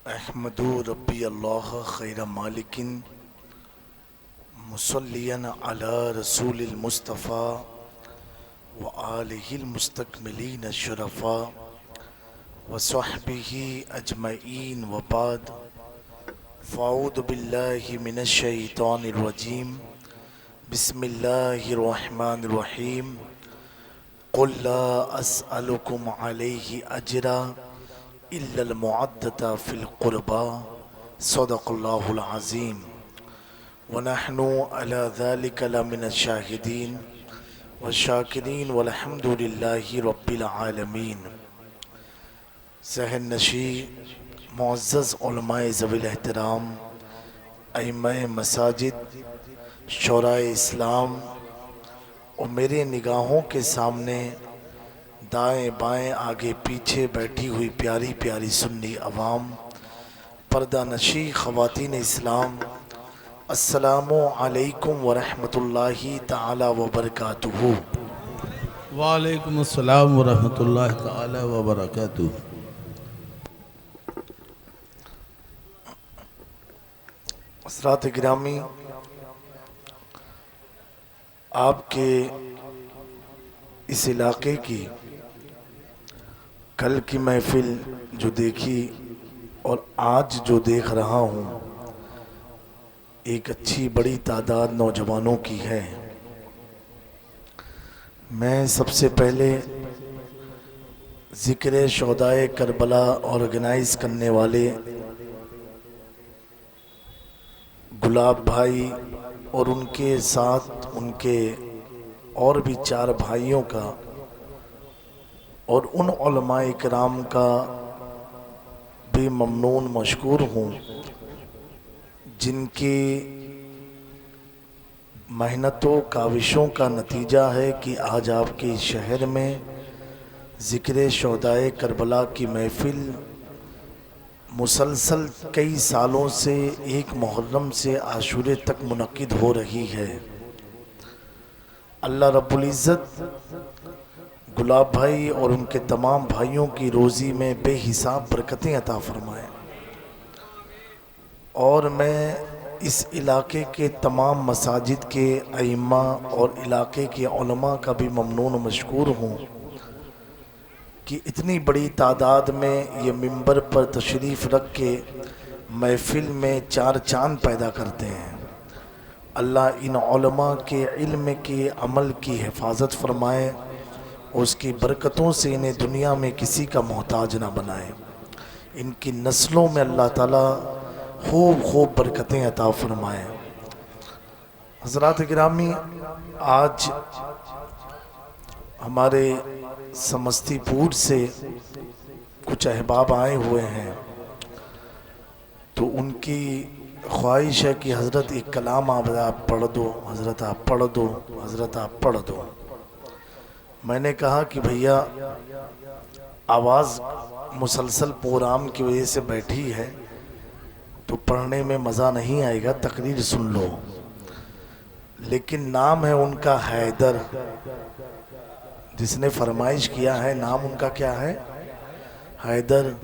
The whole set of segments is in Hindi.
अहमदु रब्बी अल्लाह खैर मालिकिन मुसल्लियन अला रसूलिल मुस्तफ़ा व आलिहिल मुस्तकमिलीन शुरफ़ा व सहबिही अजमईन व बाद फ़ाऊदु बिल्लाहि मिनश शैतानिर रजीम बिस्मिल्लाहिर रहमानिर रहीम क़ुल ला अस्अलुकुम अलैहि अजरा इल्लल मुअद्दता फ़िल क़ुरबा सदक़ल्लाहुल अज़ीम व नहनु अला ज़ालिका लमिनश शाहिदीन व शाकिरीन वल्हम्दुलिल्लाहि रब्बिल आलमीन। सहनशी मुअज़्ज़ज़ उलमाए ज़वील एहतराम, अइम्माए मसाजिद, शोराए इस्लाम और मेरे निगाहों के सामने दाएं बाएं आगे पीछे बैठी हुई प्यारी प्यारी सुन्नी अवाम, पर्दा नशी ख़वातीन इस्लाम, अस्सलामु अलैकुम व रहमतुल्लाहि ताला व बरकातुहू। वालेकुम अस्सलाम व रहमतुल्लाहि ताला व बरकातुहू। हज़रात गिरामी, आपके इस इलाके की कल की महफिल जो देखी और आज जो देख रहा हूँ, एक अच्छी बड़ी तादाद नौजवानों की है। मैं सबसे पहले ज़िक्र शोहदाए करबला ऑर्गेनाइज करने वाले गुलाब भाई और उनके साथ उनके और भी 4 भाइयों का और उन उलमाए किराम का भी ममनून मशकूर हूँ जिनकी मेहनतों काविशों का नतीजा है कि आज आपके शहर में ज़िक्र शोहदाए करबला की महफिल मुसलसल कई सालों से एक मुहर्रम से आशूरे तक मुनक्किद हो रही है। अल्लाह रब्बुल इज़्ज़त गुलाब भाई और उनके तमाम भाइयों की रोज़ी में बेहिसाब बरकतें अता फरमाए। और मैं इस इलाके के तमाम मसाजिद के अइम्मा और इलाके के उलमा का भी ममनून मशकूर हूँ कि इतनी बड़ी तादाद में ये मिंबर पर तशरीफ़ रख के महफिल में 4 चांद पैदा करते हैं। अल्लाह इन उलमा के इल्म के अमल की हिफाजत फरमाए, उसकी बरकतों से इन्हें दुनिया में किसी का मोहताज ना बनाए। इनकी नस्लों में अल्लाह ताला खूब खूब बरकतें अता फरमाए। हज़रात गिरामी, आज हमारे समस्तीपुर से कुछ अहबाब आए हुए हैं, तो उनकी ख्वाहिश है कि हज़रत एक कलाम आप पढ़ दो, हज़रत आप पढ़ दो, हज़रत आप पढ़ दो। मैंने कहा कि भैया आवाज़ मुसलसल प्रोग्राम की वजह से बैठी है तो पढ़ने में मज़ा नहीं आएगा, तकरीर सुन लो। लेकिन नाम है उनका हैदर, जिसने फरमाइश किया है, नाम उनका क्या है? हैदर।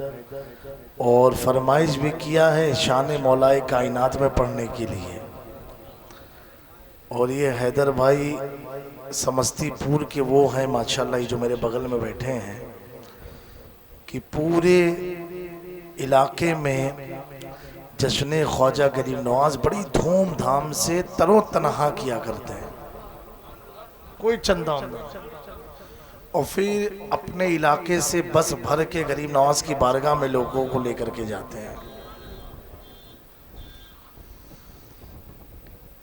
और फरमाइश भी किया है शान मौलाए कायनात में पढ़ने के लिए। और ये हैदर भाई समस्तीपुर के वो हैं माशाल्लाह, जो मेरे बगल में बैठे हैं, कि पूरे इलाके में जश्न ख्वाजा गरीब नवाज बड़ी धूमधाम से तरो तनहा किया करते हैं, कोई चंदा नहीं, और फिर अपने इलाके से बस भर के गरीब नवाज की बारगाह में लोगों को लेकर के जाते हैं।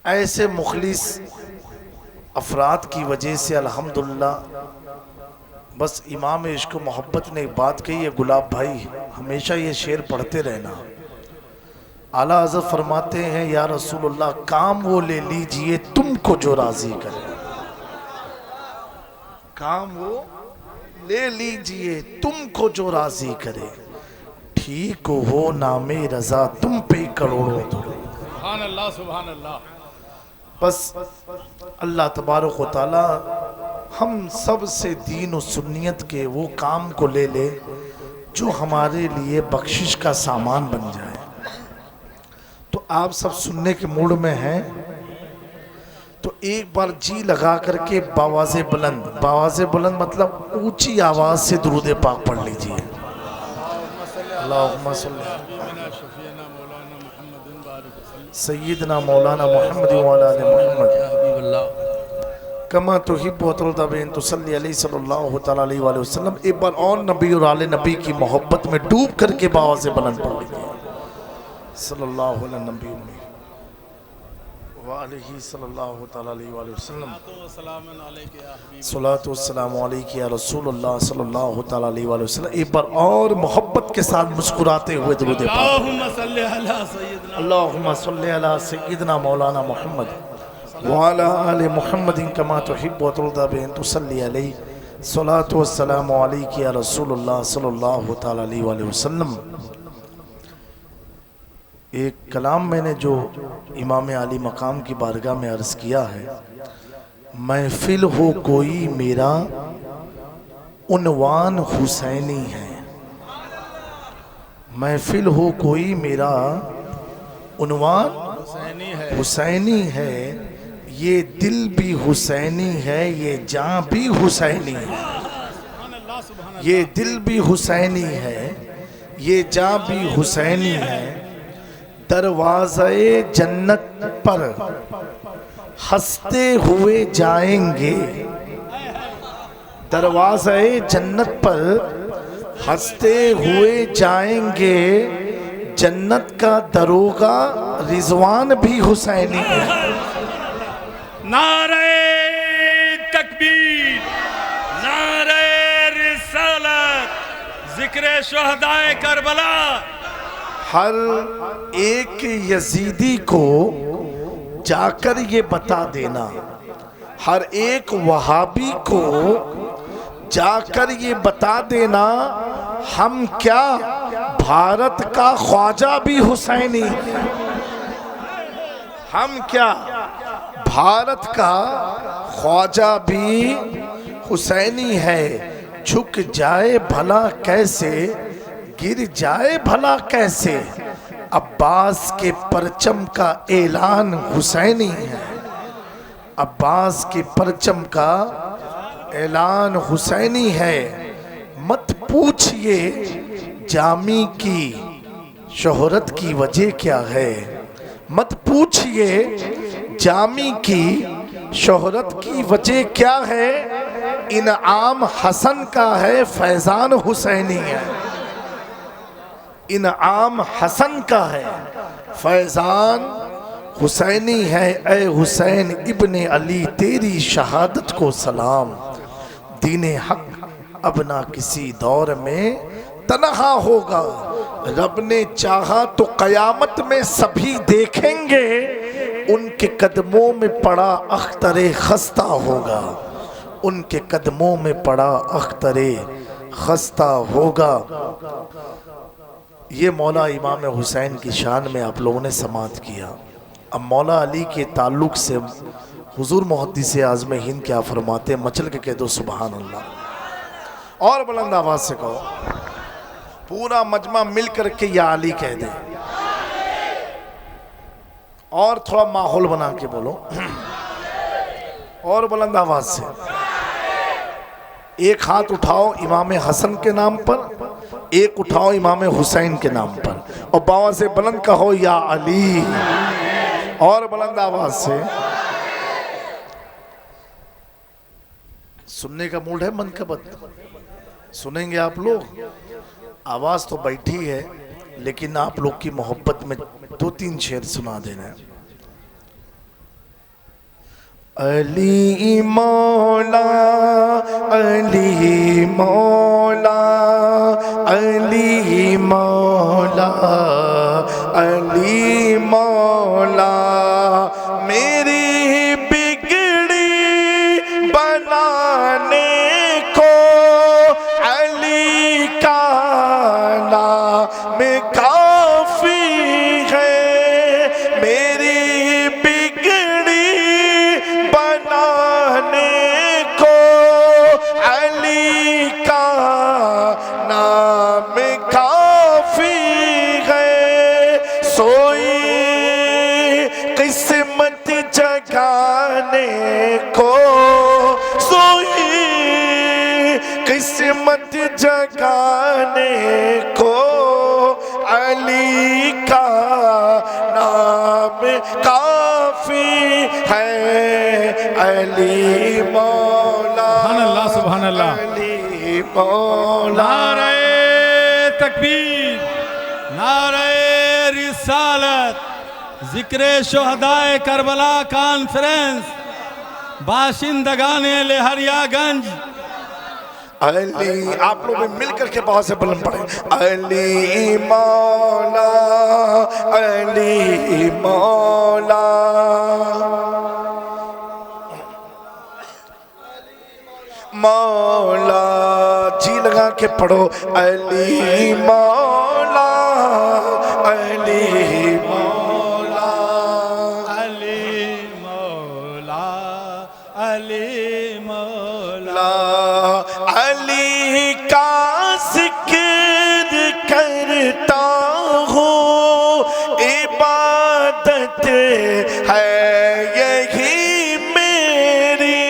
ऐसे मुखलिस अफराद की वजह से अल्हम्दुलिल्लाह, बस इमाम इश्क मोहब्बत ने एक बात कही है, गुलाब भाई हमेशा ये शेर पढ़ते रहना। आला हज़रत फरमाते हैं, या रसूलुल्लाह काम वो ले लीजिए तुमको जो राजी करे, काम वो ले लीजिए तुमको जो राजी करे, ठीक हो नामे रजा तुम पे करोड़ों धुरे। सुभान अल्लाह, सुभान अल्लाह। बस अल्लाह तबारक व तआला हम सब से दीन और सुन्नियत के वो काम को ले ले जो हमारे लिए बख्शिश का सामान बन जाए। तो आप सब सुनने के मूड में हैं तो एक बार जी लगा करके बावाज़े बुलंद मतलब ऊंची आवाज से दुरूद पाक पढ़ लीजिए। अल्लाहुम्मा सल्ली सय्यदना मौलाना मोहम्मद व अला आलि मोहम्मद कमा तुहिब्बु व तुरदा बिन तुसल्ली अलैहि सल्लल्लाहु तआला अलैहि वसल्लम। एक बार और नबी और आले नबी की मोहब्बत में डूब करके बावाज़े बुलंद पढ़ लीजिए। सल्लल्लाहु अलैहि नबी व अलैहि सल्लल्लाहु तआला अलैहि वसल्लम। सलातो वस्सलामु अलैका या रसूलल्लाह सल्लल्लाहु तआला अलैहि वसल्लम। एक बार और मोहब्बत के साथ मुस्कुराते हुए दुरूद पाक। अल्लाहुम्मा सल्ली अला सय्यिदना मौलाना मोहम्मद व अला आलि मोहम्मदिन कमा तुहिब्बु व तुरदा बिन तुसल्ली अलैहि। सलातो वस्सलामु अलैका या रसूलल्लाह सल्लल्लाहु तआला अलैहि वसल्लम। एक कलाम मैंने जो इमाम आली मकाम की बारगाह में अर्ज़ किया है, महफिल हो कोई मेरा उन्वान हुसैनी है। महफिल हो कोई मेरा उन्वान हुसैनी है। ये दिल भी हुसैनी है, ये जान भी हुसैनी है। ये दिल भी हुसैनी है, ये जान भी हुसैनी है। दरवाज़े जन्नत पर हंसते हुए जाएंगे। दरवाज़े जन्नत पर हंसते हुए जाएंगे। जन्नत का दरोगा रिजवान भी हुसैनी है। नारे तकबीर, नारे रिसालत, जिक्र शुहदाए करबला। हर एक यजीदी को जाकर ये बता देना, हर एक वहाबी को जाकर ये बता देना, हम क्या भारत का ख्वाजा भी हुसैनी। हम क्या भारत का ख्वाजा भी हुसैनी है। झुक जाए भला कैसे, गिर जाए भला कैसे, अब्बास के परचम का ऐलान हुसैनी है। अब्बास के परचम का ऐलान हुसैनी है। मत पूछिए जामी की शोहरत की वजह क्या है। मत पूछिए जामी की शोहरत की वजह क्या है। इनाम हसन का है, फैजान हुसैनी है। इनाम हसन का है, फैजान हुसैनी है। ए हुसैन इब्ने अली तेरी शहादत को सलाम। दीने हक अब ना किसी दौर में तन्हा होगा। रब ने चाहा तो कयामत में सभी देखेंगे। उनके कदमों में पड़ा अख्तरे खस्ता होगा। उनके कदमों में पड़ा अख्तरे खस्ता होगा। ये मौला इमाम हुसैन की शान में आप लोगों ने समात किया। अब मौला अली के ताल्लुक से हुजूर मुहद्दिस आज़म हिंद क्या फरमाते, मचल के कह दो सुबहान अल्लाह। और बुलंद आवाज से कहो, पूरा मजमा मिल करके या अली कह दे। और थोड़ा माहौल बना के बोलो, और बुलंद आवाज से। एक हाथ उठाओ इमाम हसन के नाम पर, एक उठाओ इमाम हुसैन के नाम पर, और बाबा से बुलंद कहो या अली। और बुलंद आवाज से। सुनने का मूड है, मन का बद सुनेंगे आप लोग। आवाज तो बैठी है, लेकिन आप लोग की मोहब्बत में दो तीन शेर सुना देना है। अली मौला, अली मौला, अली मौला, अली मौला, मेरी बिगड़ी बनाने को अली का नाम काफी है। मेरी बिगड़ी बनाने को अली का नाम सोई किस्मत जगाने को, सोई किस्मत जगाने को, अली का नाम काफी है, अली मौला, सुभान अल्लाह, सुभान अल्लाह। अली मौला। नारे तकबीर, नारे रिसालत, जिक्र शुहदाए करबला कॉन्फ्रेंस, बाशिंदगाने लहरियागंज। अली, आप लोग भी मिलकर के बहुत से बुलंद पड़े, अली मौला, अली मौला, मौला। जी लगा के पढ़ो, अली मौला, अली मौला, अली मौला, अली मौला। अली का जिक्र करता हूँ, इबादत है यही मेरी,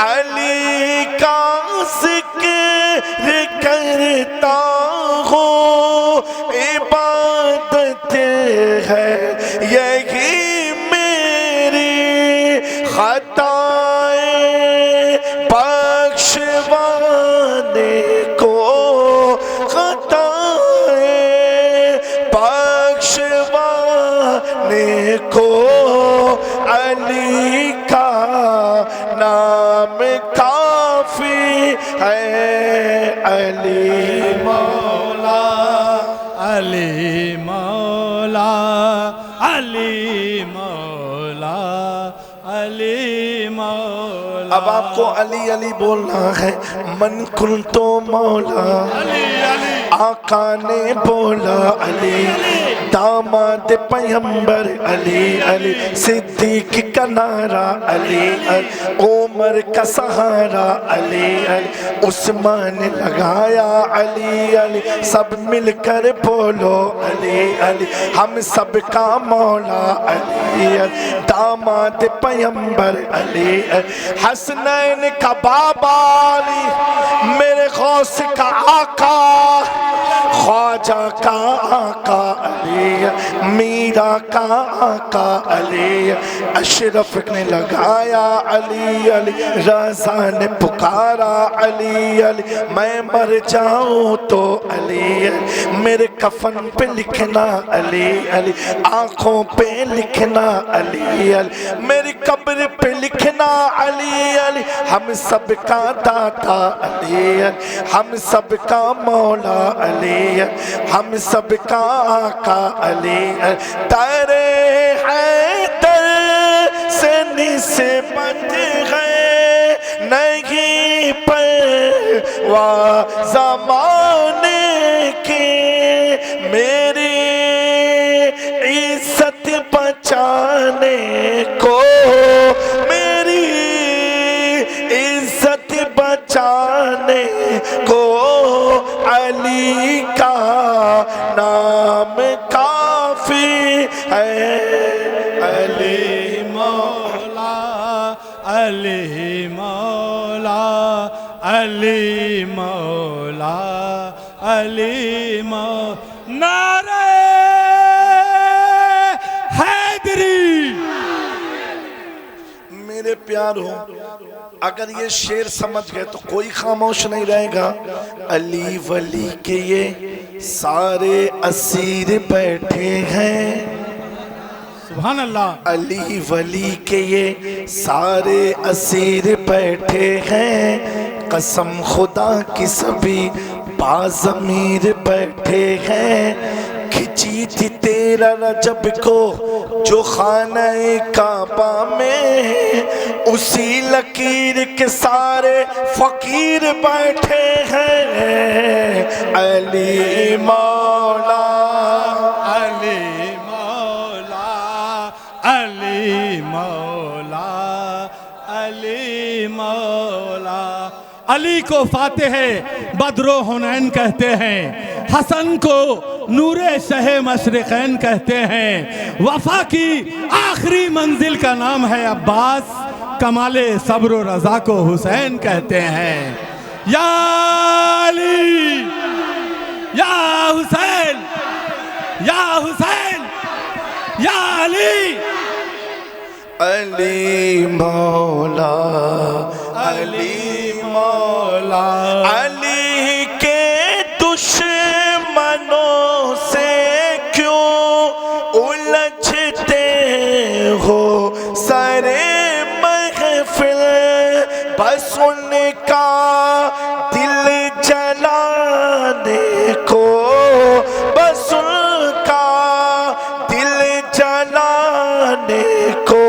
अली का जिक्र करता हूँ, इबादत है यही मेरी, खताएं बख्शवाने को, खताएं बख्शवाने को, अली का नाम काफी है, अली मौला, अली मौला, अली मौला, अली मौला। अब आपको अली अली बोलना है। मन कुल तो मौला, अली अली, आका ने बोला अली, दामाद पैगंबर अली, अली सिद्दीक का नारा अली, अली उमर का सहारा अली, अली उस्मान लगाया अली, अली सब मिलकर बोलो अली, अली हम सब का मौला अली, अली दामाद पैगंबर अली, अली हसनैन का बाबा अली, मेरे गौस का आका, ख्वाजा का आका अली, मीरा का आका अली, अशरफ ने लगाया अली, अली रज़ा ने पुकारा अली, अली मैं मर जाऊं तो अली, अली मेरे कफन पे लिखना अली, अली आंखों पे लिखना अली, अली मेरी कब्र पे लिखना अली, अली हम सब का दाता अली, अली हम सब का मौला अली, हम सब का आका अली, तारे हैदर से निस्बत है नहीं परवा ज़माने की, मेरी इज्जत बचाने को, मेरी इज्जत बचाने को, अली का नाम काफी है, अली मौला, अली मौला, अली मौला, अली मौला। नारे हैदरी। मेरे प्यार हो, अगर ये शेर समझ गए तो कोई खामोश नहीं रहेगा। अली वली के ये सारे असीर बैठे हैं, सुभान अल्लाह। अली वली के ये सारे असीर बैठे हैं, कसम खुदा की सभी बाज़मीर बैठे हैं। खिंची थी 13 रजब को जो खाने काबा में, उसी लकीर के सारे फकीर बैठे हैं। अली मौला, अली मौला, अली मौला, अली मौला। अली को फातिह बद्रो हुनैन कहते हैं, हसन को नूरे शहे मशरिक़ैन कहते हैं। वफा की आखिरी मंजिल का नाम है अब्बास, कमाले सब्र व रज़ा को हुसैन कहते हैं। या अली या हुसैन या हुसैन या अली। अली मौला अली मौला, अली के दुश्मनों से क्यों उलझते हो सरे महफिल, बस उनका दिल जलाने को, बस उनका दिल जलाने को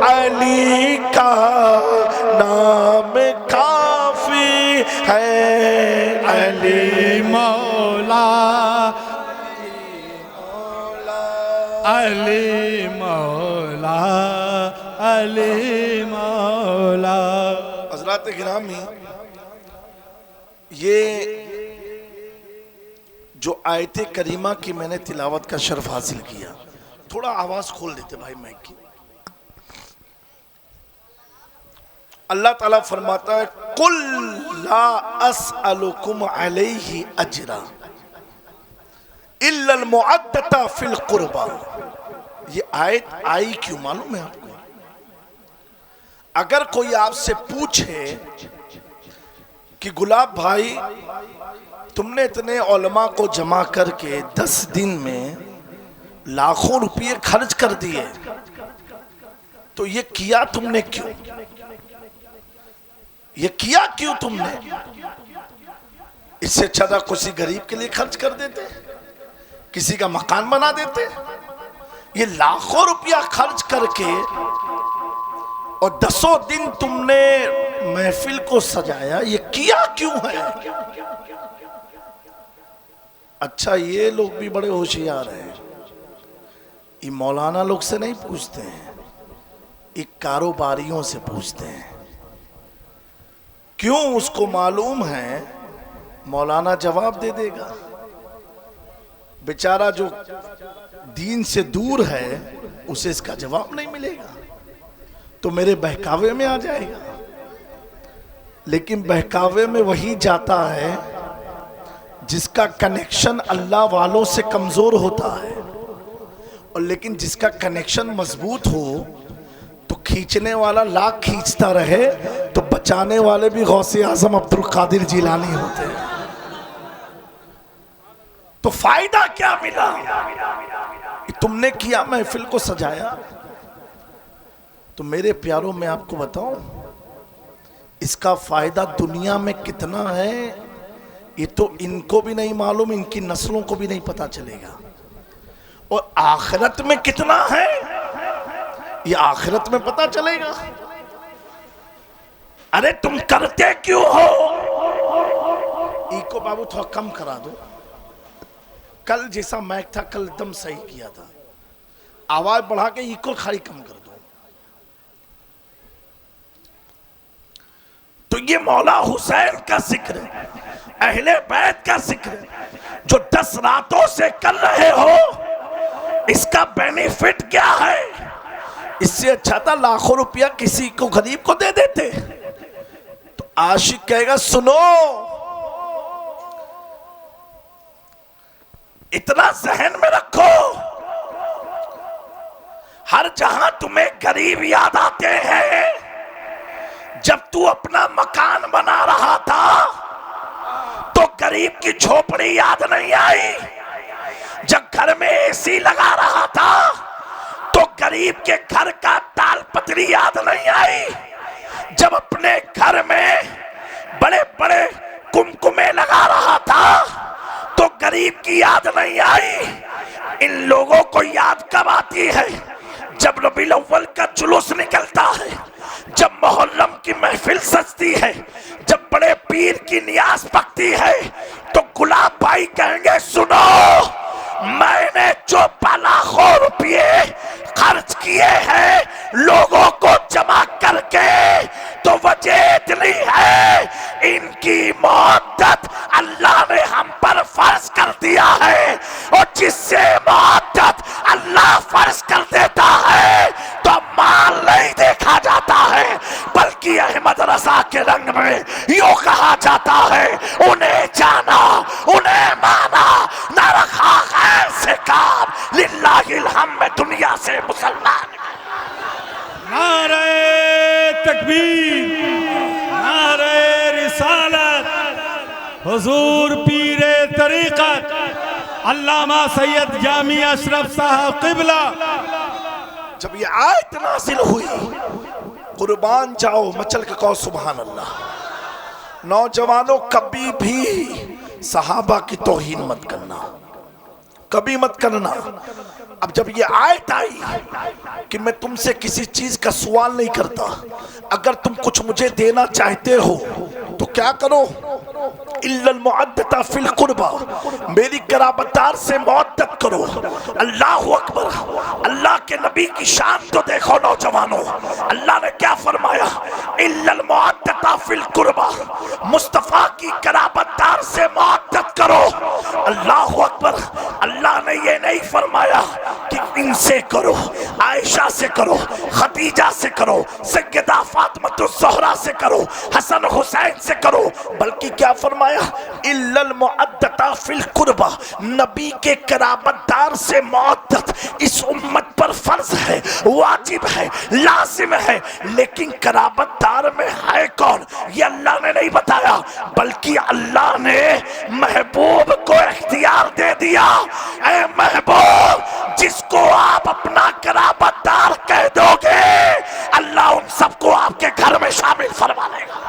अली का नाम काफी है। अली मौला अली मौला अली मौला। हज़रात गिरामी, ये जो आयत करीमा की मैंने तिलावत का शर्फ हासिल किया, थोड़ा आवाज खोल देते भाई माइक की। अल्लाह ताला फरमाता है कुल ला अस्अलुकुम अलैहि अजरा इल्लल मुअद्दता फिल कुर्बा। ये आयत आई क्यों मालूम है आपको? अगर कोई आपसे पूछे कि गुलाब भाई तुमने इतने उलमा को जमा करके 10 दिन में लाखों रुपये खर्च कर दिए, तो ये किया तुमने क्यों? ये किया क्यों तुमने? इससे अच्छा था किसी गरीब के लिए खर्च कर देते, किसी का मकान बना देते। ये लाखों रुपया खर्च करके और 10 दिन तुमने महफिल को सजाया, ये किया क्यों है? अच्छा, ये लोग भी बड़े होशियार हैं, ये मौलाना लोग से नहीं पूछते हैं, ये कारोबारियों से पूछते हैं। क्यों? उसको मालूम है मौलाना जवाब दे देगा। बेचारा जो दीन से दूर है उसे इसका जवाब नहीं मिलेगा, तो मेरे बहकावे में आ जाएगा। लेकिन बहकावे में वही जाता है जिसका कनेक्शन अल्लाह वालों से कमजोर होता है, और लेकिन जिसका कनेक्शन मजबूत हो तो खींचने वाला लाख खींचता रहे तो बचाने वाले भी गौसे आजम अब्दुल कादिर जिलानी होते हैं। तो फायदा क्या मिला? तुमने किया, महफिल को सजाया। तो मेरे प्यारों में आपको बताऊं, इसका फायदा दुनिया में कितना है ये तो इनको भी नहीं मालूम, इनकी नस्लों को भी नहीं पता चलेगा। और आखिरत में कितना है ये आखिरत में पता चलेगा। अरे तुम करते क्यों हो? इको बाबू थोड़ा कम करा दो। कल जैसा मैक था कल एकदम सही किया था, आवाज बढ़ा के इको खाली कम कर दो। तो ये मौला हुसैन का जिक्र है, अहले बैत का जिक्र है, जो 10 रातों से कर रहे हो, इसका बेनिफिट क्या है? इससे अच्छा था लाखों रुपया किसी को गरीब को दे देते। तो आशिक कहेगा सुनो, इतना जहन में रखो, हर जहां तुम्हें गरीब याद आते हैं। जब तू अपना मकान बना रहा था तो गरीब की झोपड़ी याद नहीं आई। जब घर में एसी लगा रहा था तो गरीब के घर का ताल पत्री याद नहीं आई। जब अपने घर में बड़े बड़े कुमकुमे लगा रहा था तो गरीब की याद नहीं आई। इन लोगों को याद कब आती है? जब रबीउल अव्वल का जुलूस निकलता है, जब मुहर्रम की महफिल सजती है, जब बड़े पीर की नियाज पकती है, तो गुलाब भाई कहेंगे सुनो, मैंने जो लाखों रुपये खर्च किए हैं लोगों को जमा करके, तो वजह इतनी है इनकी मौत मोहब्बत अल्लाह ने हम पर फर्ज कर दिया है, और जिससे मोहब्बत अल्लाह फर्ज कर देता है तो माल नहीं देखा जाता है, बल्कि अहमद रजा के रंग में यूं कहा जाता है, उन्हें जाना उन्हें माना, न रखा खैर से काम, लिल्लाहिल हम्द दुनिया से मुसलमान। नारे तकबीर, नारे रिसालत, हुजूर पीरे तरीक़त अल्लामा सैयद जामी अशरफ साहब क़िबला। जब ये आयत नाज़िल हुई, कुर्बान जाओ मचल के कहो सुभान अल्लाह। नौजवानों, कभी भी सहाबा की तौहीन मत करना, कभी मत करना। अब जब ये आयत आई कि मैं तुमसे किसी चीज का सवाल नहीं करता, अगर तुम कुछ मुझे देना चाहते हो तो क्या करो, इल्लल मुअद्दता फिल कुर्बा, मेरी कराबतदार से मुअद्दत करो। अल्लाह अकबर, अल्लाह के नबी की शान तो देखो नौजवानों, अल्लाह ने क्या फरमाया, इल्लल मुअद्दता फिल कुर्बा, मुस्तफा की कराबतदार से मुअद्दत करो। अल्लाह अकबर, अल्लाह ने ये नहीं फरमाया कि इनसे करो, आयशा से करो, खदीजा से करो, सैयदा फातिमातुज़ ज़हरा से करो, हसन हुसैन से करो, बल्कि क्या फरमाया, इल्लल मुअद्दता फिल कुर्बा, नबी के कराबतदार से मुअद्दत इस उम्मत पर फर्ज है, वाजिब है, लाजिम है। लेकिन कराबतदार में है कौन, ये अल्लाह ने नहीं बताया, बल्कि अल्लाह ने महबूब को इख्तियार दे दिया। ऐ महबूब, जिसको आप अपना कराबतदार कह दोगे, अल्लाह उन सबको आपके घर में शामिल फरमा लेगा।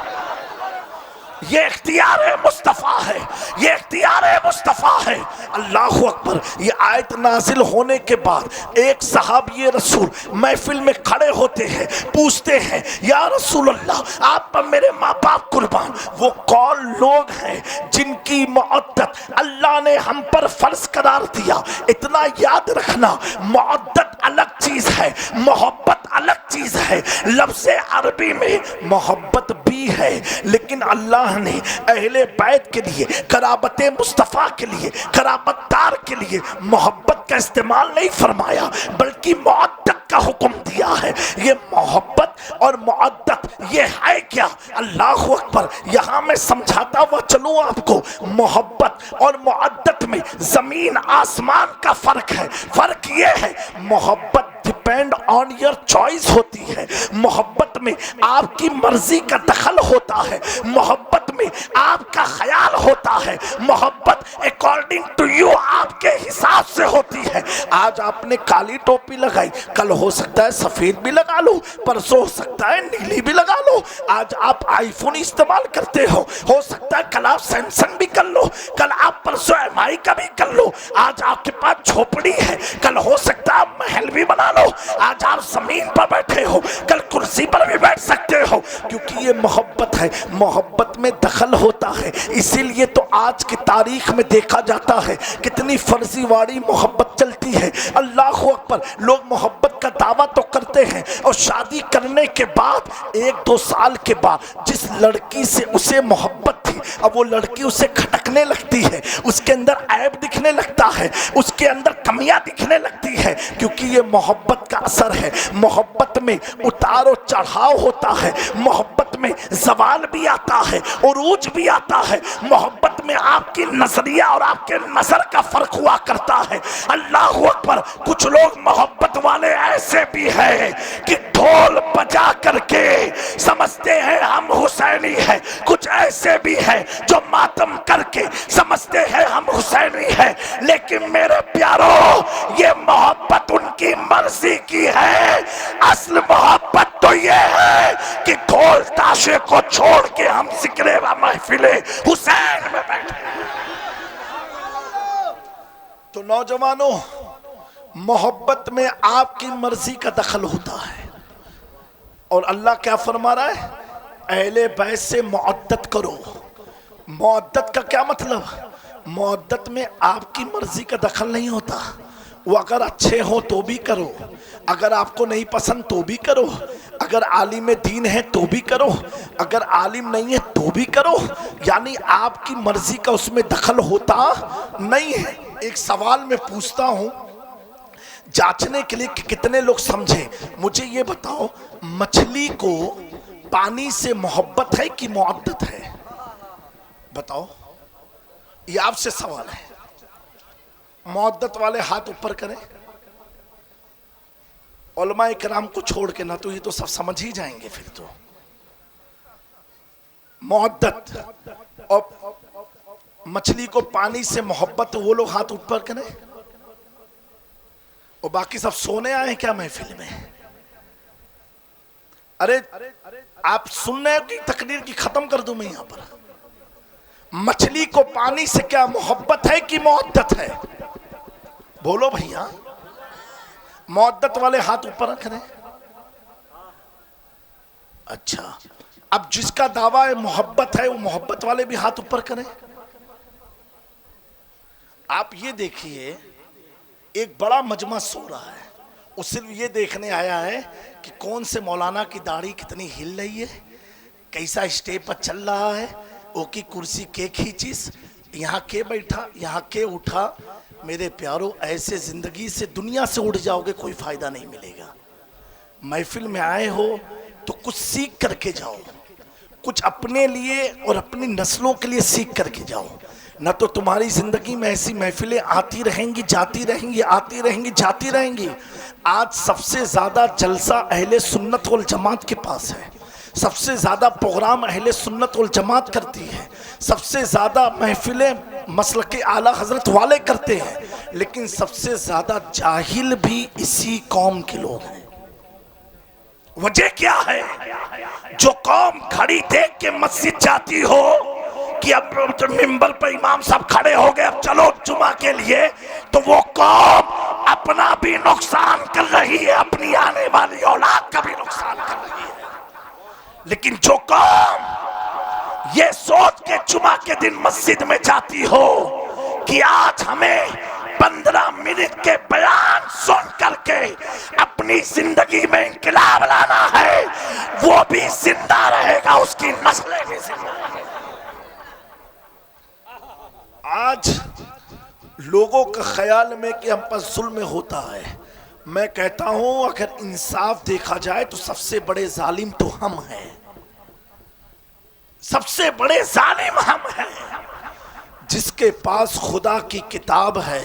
ये इख्तियार मुस्तफ़ा है, ये इख्तियार मुस्तफ़ा है। अल्लाह अकबर। ये आयत नाजिल होने के बाद एक सहाबी रसूल महफिल में खड़े होते हैं, पूछते हैं, या रसूल अल्लाह, आप पर मेरे माँ बाप कुर्बान, वो कौन लोग हैं जिनकी मुअद्दत अल्लाह ने हम पर फर्ज करार दिया। इतना याद रखना, मुअद्दत अलग चीज है, मोहब्बत अलग चीज है। लफ्ज़े अरबी में मोहब्बत भी है, लेकिन अल्लाह ने अहले बैत के लिए, कराबते मुस्तफ़ा के लिए, कराबतदार के लिए मोहब्बत का इस्तेमाल नहीं फरमाया, बल्कि मुअद्दत का हुक्म दिया है। ये मोहब्बत और मुअद्दत ये है क्या? अल्लाह अकबर। यहाँ मैं समझाता हुआ चलूँ आपको, मोहब्बत और मुअद्दत में जमीन आसमान का फर्क है। फर्क ये है, मोहब्बत डिपेंड ऑन योर चॉइस होती है, मोहब्बत में आपकी मर्जी का दखल होता है, मोहब्बत में आपका ख्याल होता है, मोहब्बत अकॉर्डिंग टू यू आपके हिसाब से होती है। आज आपने काली टोपी लगाई, कल हो सकता है सफेद भी लगा लो, परसों हो सकता है नीली भी लगा लो। आज आप आईफोन इस्तेमाल करते हो सकता है कल आप सैमसंग भी कर लो, कल आप परसों एमआई का भी कर लो। आज आपके पास झोपड़ी है, कल हो सकता है आप महल भी बना लो। आज आप जमीन पर बैठे हो, कल कुर्सी पर भी बैठ सकते हो, क्योंकि ये मोहब्बत है, मोहब्बत में दखल होता है। इसीलिए तो आज की तारीख में देखा जाता है कितनी फर्जीवाड़ी मोहब्बत चलती है। अल्लाह अकबर। लोग मोहब्बत का दावा तो करते हैं और शादी करने के बाद 1-2 साल के बाद जिस लड़की से उसे मोहब्बत थी, अब वो लड़की उसे खटकने लगती है, उसके अंदर ऐब दिखने लगता है, उसके अंदर कमियां दिखने लगती है, क्योंकि ये मोहब्बत का असर है। मोहब्बत में उतार और चढ़ाव होता है, मोहब्बत में ज़वाल भी आता है, उरूज भी आता है। मोहब्बत में आपकी नजरिया और आपके नजर का फर्क हुआ करता है। अल्लाह अकबर। कुछ लोग मोहब्बत वाले ऐसे भी हैं कि ढोल बजा करके समझते हैं हम हुसैनी हैं, कुछ ऐसे भी हैं जो मातम करके समझते हैं हम हुसैनी हैं। लेकिन मेरे प्यारों, ये मोहब्बत उनकी मर्जी की है। असल मोहब्बत तो ये है कि ढोल ताशे को छोड़ के हम जिक्रे व महफिले हुसैन में बैठे। तो नौजवानों, मोहब्बत में आपकी मर्जी का दखल होता है, और अल्लाह क्या फरमा रहा है? अहले बैत से मुअद्दत करो। मुअद्दत का क्या मतलब? मुअद्दत में आपकी मर्जी का दखल नहीं होता। वो अगर अच्छे हो तो भी करो, अगर आपको नहीं पसंद तो भी करो, अगर आलिम दीन है तो भी करो, अगर आलिम नहीं है तो भी करो, यानी आपकी मर्जी का उसमें दखल होता नहीं है। एक सवाल मैं पूछता हूं जांचने के लिए कि कितने लोग समझे, मुझे ये बताओ, मछली को पानी से मोहब्बत है कि मुअद्दत है? बताओ, ये आपसे सवाल है। मुअद्दत वाले हाथ ऊपर करें। उलमाए किराम को छोड़ के ना, तो ये तो सब समझ ही जाएंगे फिर तो। मुअद्दत और मछली को पानी से मोहब्बत, वो लोग हाथ ऊपर करें। और बाकी सब सोने आए हैं क्या महफिल में? अरे आप सुन रहे हो कि तकरीर की खत्म कर दूं मैं यहां पर? मछली को पानी से क्या मोहब्बत है कि मुअद्दत है? बोलो भैया। मुअद्दत वाले हाथ ऊपर रख रहे। अच्छा, अब जिसका दावा है मोहब्बत है, वो मोहब्बत वाले भी हाथ ऊपर करें। आप ये देखिए, एक बड़ा मजमा सो रहा है, वो सिर्फ ये देखने आया है कि कौन से मौलाना की दाढ़ी कितनी हिल रही है, कैसा स्टेप पर चल रहा है, वो की कुर्सी के खींचिस, यहाँ के बैठा, यहाँ के उठा। मेरे प्यारों, ऐसे जिंदगी से दुनिया से उठ जाओगे, कोई फायदा नहीं मिलेगा। महफिल में आए हो तो कुछ सीख करके जाओ, कुछ अपने लिए और अपनी नस्लों के लिए सीख करके जाओ, न तो तुम्हारी जिंदगी में ऐसी महफिलें आती रहेंगी, जाती रहेंगी, आती रहेंगी, जाती रहेंगी। आज सबसे ज्यादा जलसा अहले सुन्नत वल जमात के पास है, सबसे ज्यादा प्रोग्राम अहले सुन्नत वल जमात करती है, सबसे ज्यादा महफिलें मसलके आला हजरत वाले करते हैं, लेकिन सबसे ज्यादा जाहिल भी इसी कौम के लोग हैं। वजह क्या है? जो कौम खड़ी देख के मस्जिद जाती हो कि अब तो मिंबर पर इमाम साहब खड़े हो गए, अब चलो जुमा के लिए, तो वो कौम अपना भी नुकसान कर रही है, अपनी आने वाली औलाद का भी नुकसान कर रही है। लेकिन जो कौम ये सोच के जुमा के दिन मस्जिद में जाती हो कि आज हमें 15 मिनट के बयान सुन करके अपनी जिंदगी में इंकलाब लाना है, वो भी जिंदा रहेगा, उसकी नस्लें भी जिंदा रहेंगी। आज लोगों का ख्याल में कि हम पर जुल्म होता है, मैं कहता हूं अगर इंसाफ देखा जाए तो सबसे बड़े जालिम तो हम हैं, सबसे बड़े जालिम हम हैं। जिसके पास खुदा की किताब है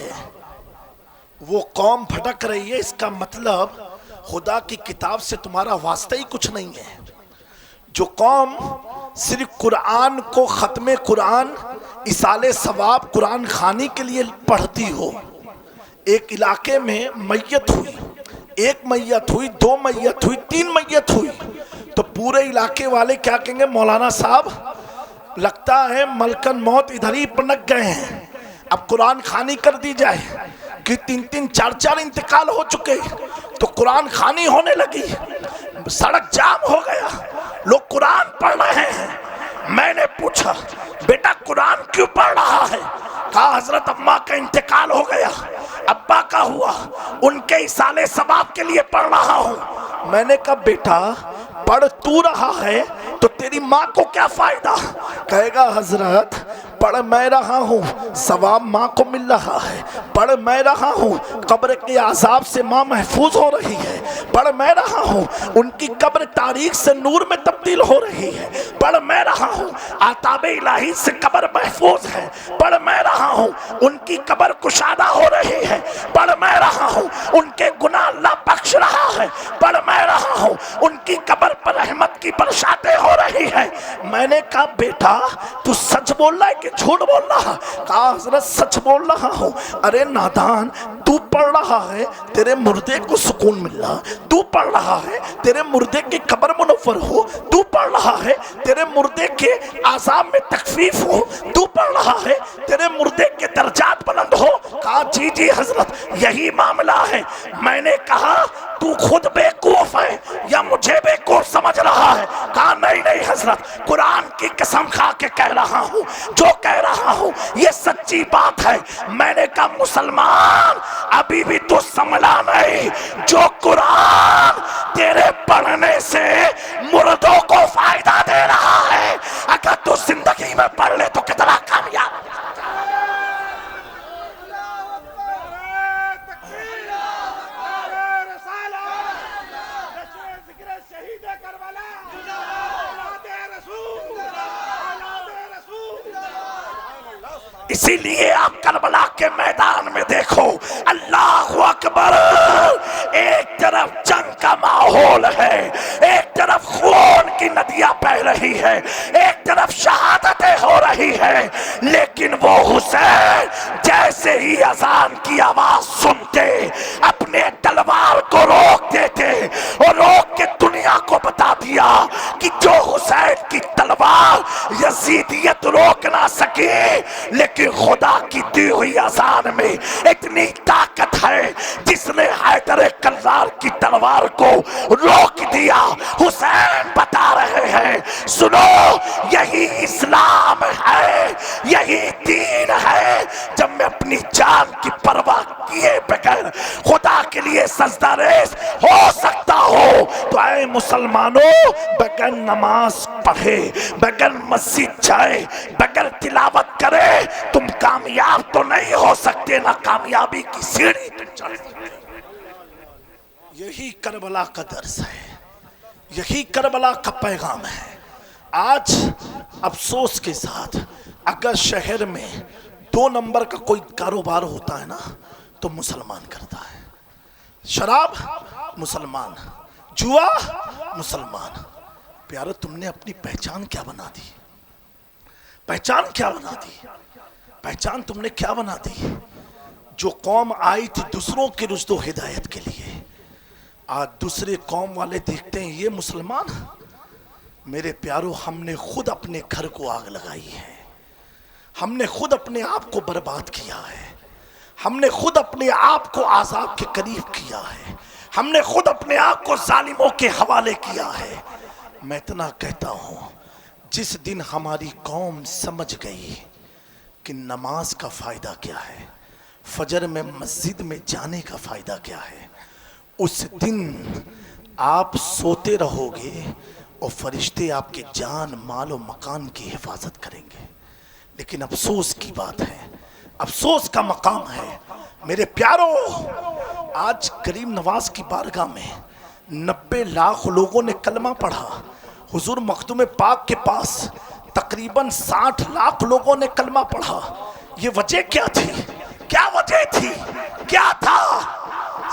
वो कौम भटक रही है, इसका मतलब खुदा की किताब से तुम्हारा वास्ता ही कुछ नहीं है। जो कौम सिर्फ कुरान को खत्मे कुरान, इसाले सवाब, कुरान खानी के लिए पढ़ती हो, एक इलाके में मैयत हुई, एक मैयत हुई, 2 मैयत हुई, 3 मैयत हुई, तो पूरे इलाके वाले क्या कहेंगे? मौलाना साहब लगता है मलकन मौत इधर ही पनक गए हैं, अब कुरान खानी कर दी जाए कि 3-3, 4-4 इंतकाल हो चुके, तो कुरान खानी होने लगी, सड़क जाम हो गया, लोग कुरान पढ़ रहे हैं। मैंने पूछा बेटा कुरान क्यों पढ़ रहा है? कहा हजरत अम्मा का इंतकाल हो गया, अब्बा का हुआ, उनके इसाले सवाब के लिए पढ़ रहा हूं। मैंने कहा बेटा पढ़ तू रहा है तो तेरी माँ को क्या फायदा? कहेगा हजरत पढ़ मैं रहा हूँ, सवाब माँ को मिल रहा है, पढ़ मैं रहा हूँ, कब्र के आजाब से माँ महफूज हो रही है, पढ़ मैं रहा हूँ, उनकी कब्र तारीख से नूर में तब्दील हो रही है, पढ़ मैं रहा हूँ, आताबे इलाही से कब्र महफूज है, पढ़ मैं रहा हूँ, उनकी कब्र कुशादा हो रही है, पढ़ मैं रहा हूँ, उनके गुनाह अल्लाह बख्श रहा है, पढ़ मैं रहा हूँ, उनकी कब्र पर रहमत की बरसातें हो रही है। मैंने कहा बेटा तू सच बोल रहा है कि झूठ बोल रहा? कहा हजरत सच बोल रहा हूँ। अरे नादान, तू पढ़ रहा है तेरे मुर्दे को सुकून मिल रहा, तू पढ़ रहा है तेरे मुर्दे की कब्र मुनव्वर हो, तू पढ़ रहा है तेरे मुर्दे के आजाब में तकफीफ हो, तू पढ़ रहा है तेरे मुर्दे के दर्जात बुलंद हो। कहा जी जी हजरत यही मामला है। मैंने कहा तू खुद बेवकूफ है या मुझे बेवकूफ समझ रहा है? कहा नहीं नहीं हजरत, कुरान की कसम खा के कह रहा हूं, जो कह रहा हूं ये सच्ची बात है। मैंने कहा मुसलमान अभी भी तू समझा नहीं, जो कुरान तेरे पढ़ने से मुर्दों को फायदा दे रहा है, अगर तू जिंदगी में पढ़ ले तो कितना कामयाब। इसीलिए आप करबला के मैदान में देखो, अल्लाह अकबर, एक तरफ जंग का माहौल है, एक तरफ खून की नदियां बह रही है, एक तरफ शहादतें हो रही है, लेकिन वो हुसैन जैसे ही अजान की आवाज सुनते अपने तलवार को रोक देते और रोक के दुनिया को बता दिया कि जो हुसैन की तलवार यजीदियत रोक ना सके, लेकिन खुदा की दी हुई अजान में इतनी ताकत है जिसने हैदर कल्लार की तलवार को रोक दिया। हुसैन बता रहे हैं, सुनो यही इस्लाम है, यही दीन है। जब मैं अपनी जान की परवाह किए बगैर खुदा के लिए सजदारेज हो सकता हो, तो ऐ मुसलमानों, बगैर नमाज पढ़े, बगैर मस्जिद जाए, बगैर तिलावत करे तुम कामयाब तो नहीं हो सकते, ना कामयाबी की सीढ़ी तुम चढ़ सकते। यही करबला का दर्स है, यही करबला का पैगाम है। आज अफसोस के साथ अगर शहर में 2 नंबर का कोई कारोबार होता है ना, तो मुसलमान करता है। शराब मुसलमान, जुआ मुसलमान। प्यारो, तुमने अपनी पहचान क्या बना दी? पहचान क्या बना दी? पहचान तुमने क्या बना दी? जो कौम आई थी दूसरों के रुश्द व हिदायत के लिए, आज दूसरे कौम वाले देखते हैं ये मुसलमान। मेरे प्यारो, हमने खुद अपने घर को आग लगाई है, हमने खुद अपने आप को बर्बाद किया है, हमने खुद अपने आप को आजाब के करीब किया है, हमने खुद अपने आप को जालिमों के हवाले किया है। मैं इतना कहता हूं, जिस दिन हमारी कौम समझ गई कि नमाज का फायदा क्या है, फजर में मस्जिद में जाने का फायदा क्या है, उस दिन आप सोते रहोगे और फरिश्ते आपके जान माल और मकान की हिफाजत करेंगे। लेकिन अफसोस की बात है, अफसोस का मकाम है मेरे प्यारों, आज करीम नवाज की बारगाह में 90 लाख लोगों ने कलमा पढ़ा। हुजूर मखदूम पाक के पास तकरीबन 60 लाख लोगों ने कलमा पढ़ा। ये वजह क्या थी? क्या वजह थी? क्या था?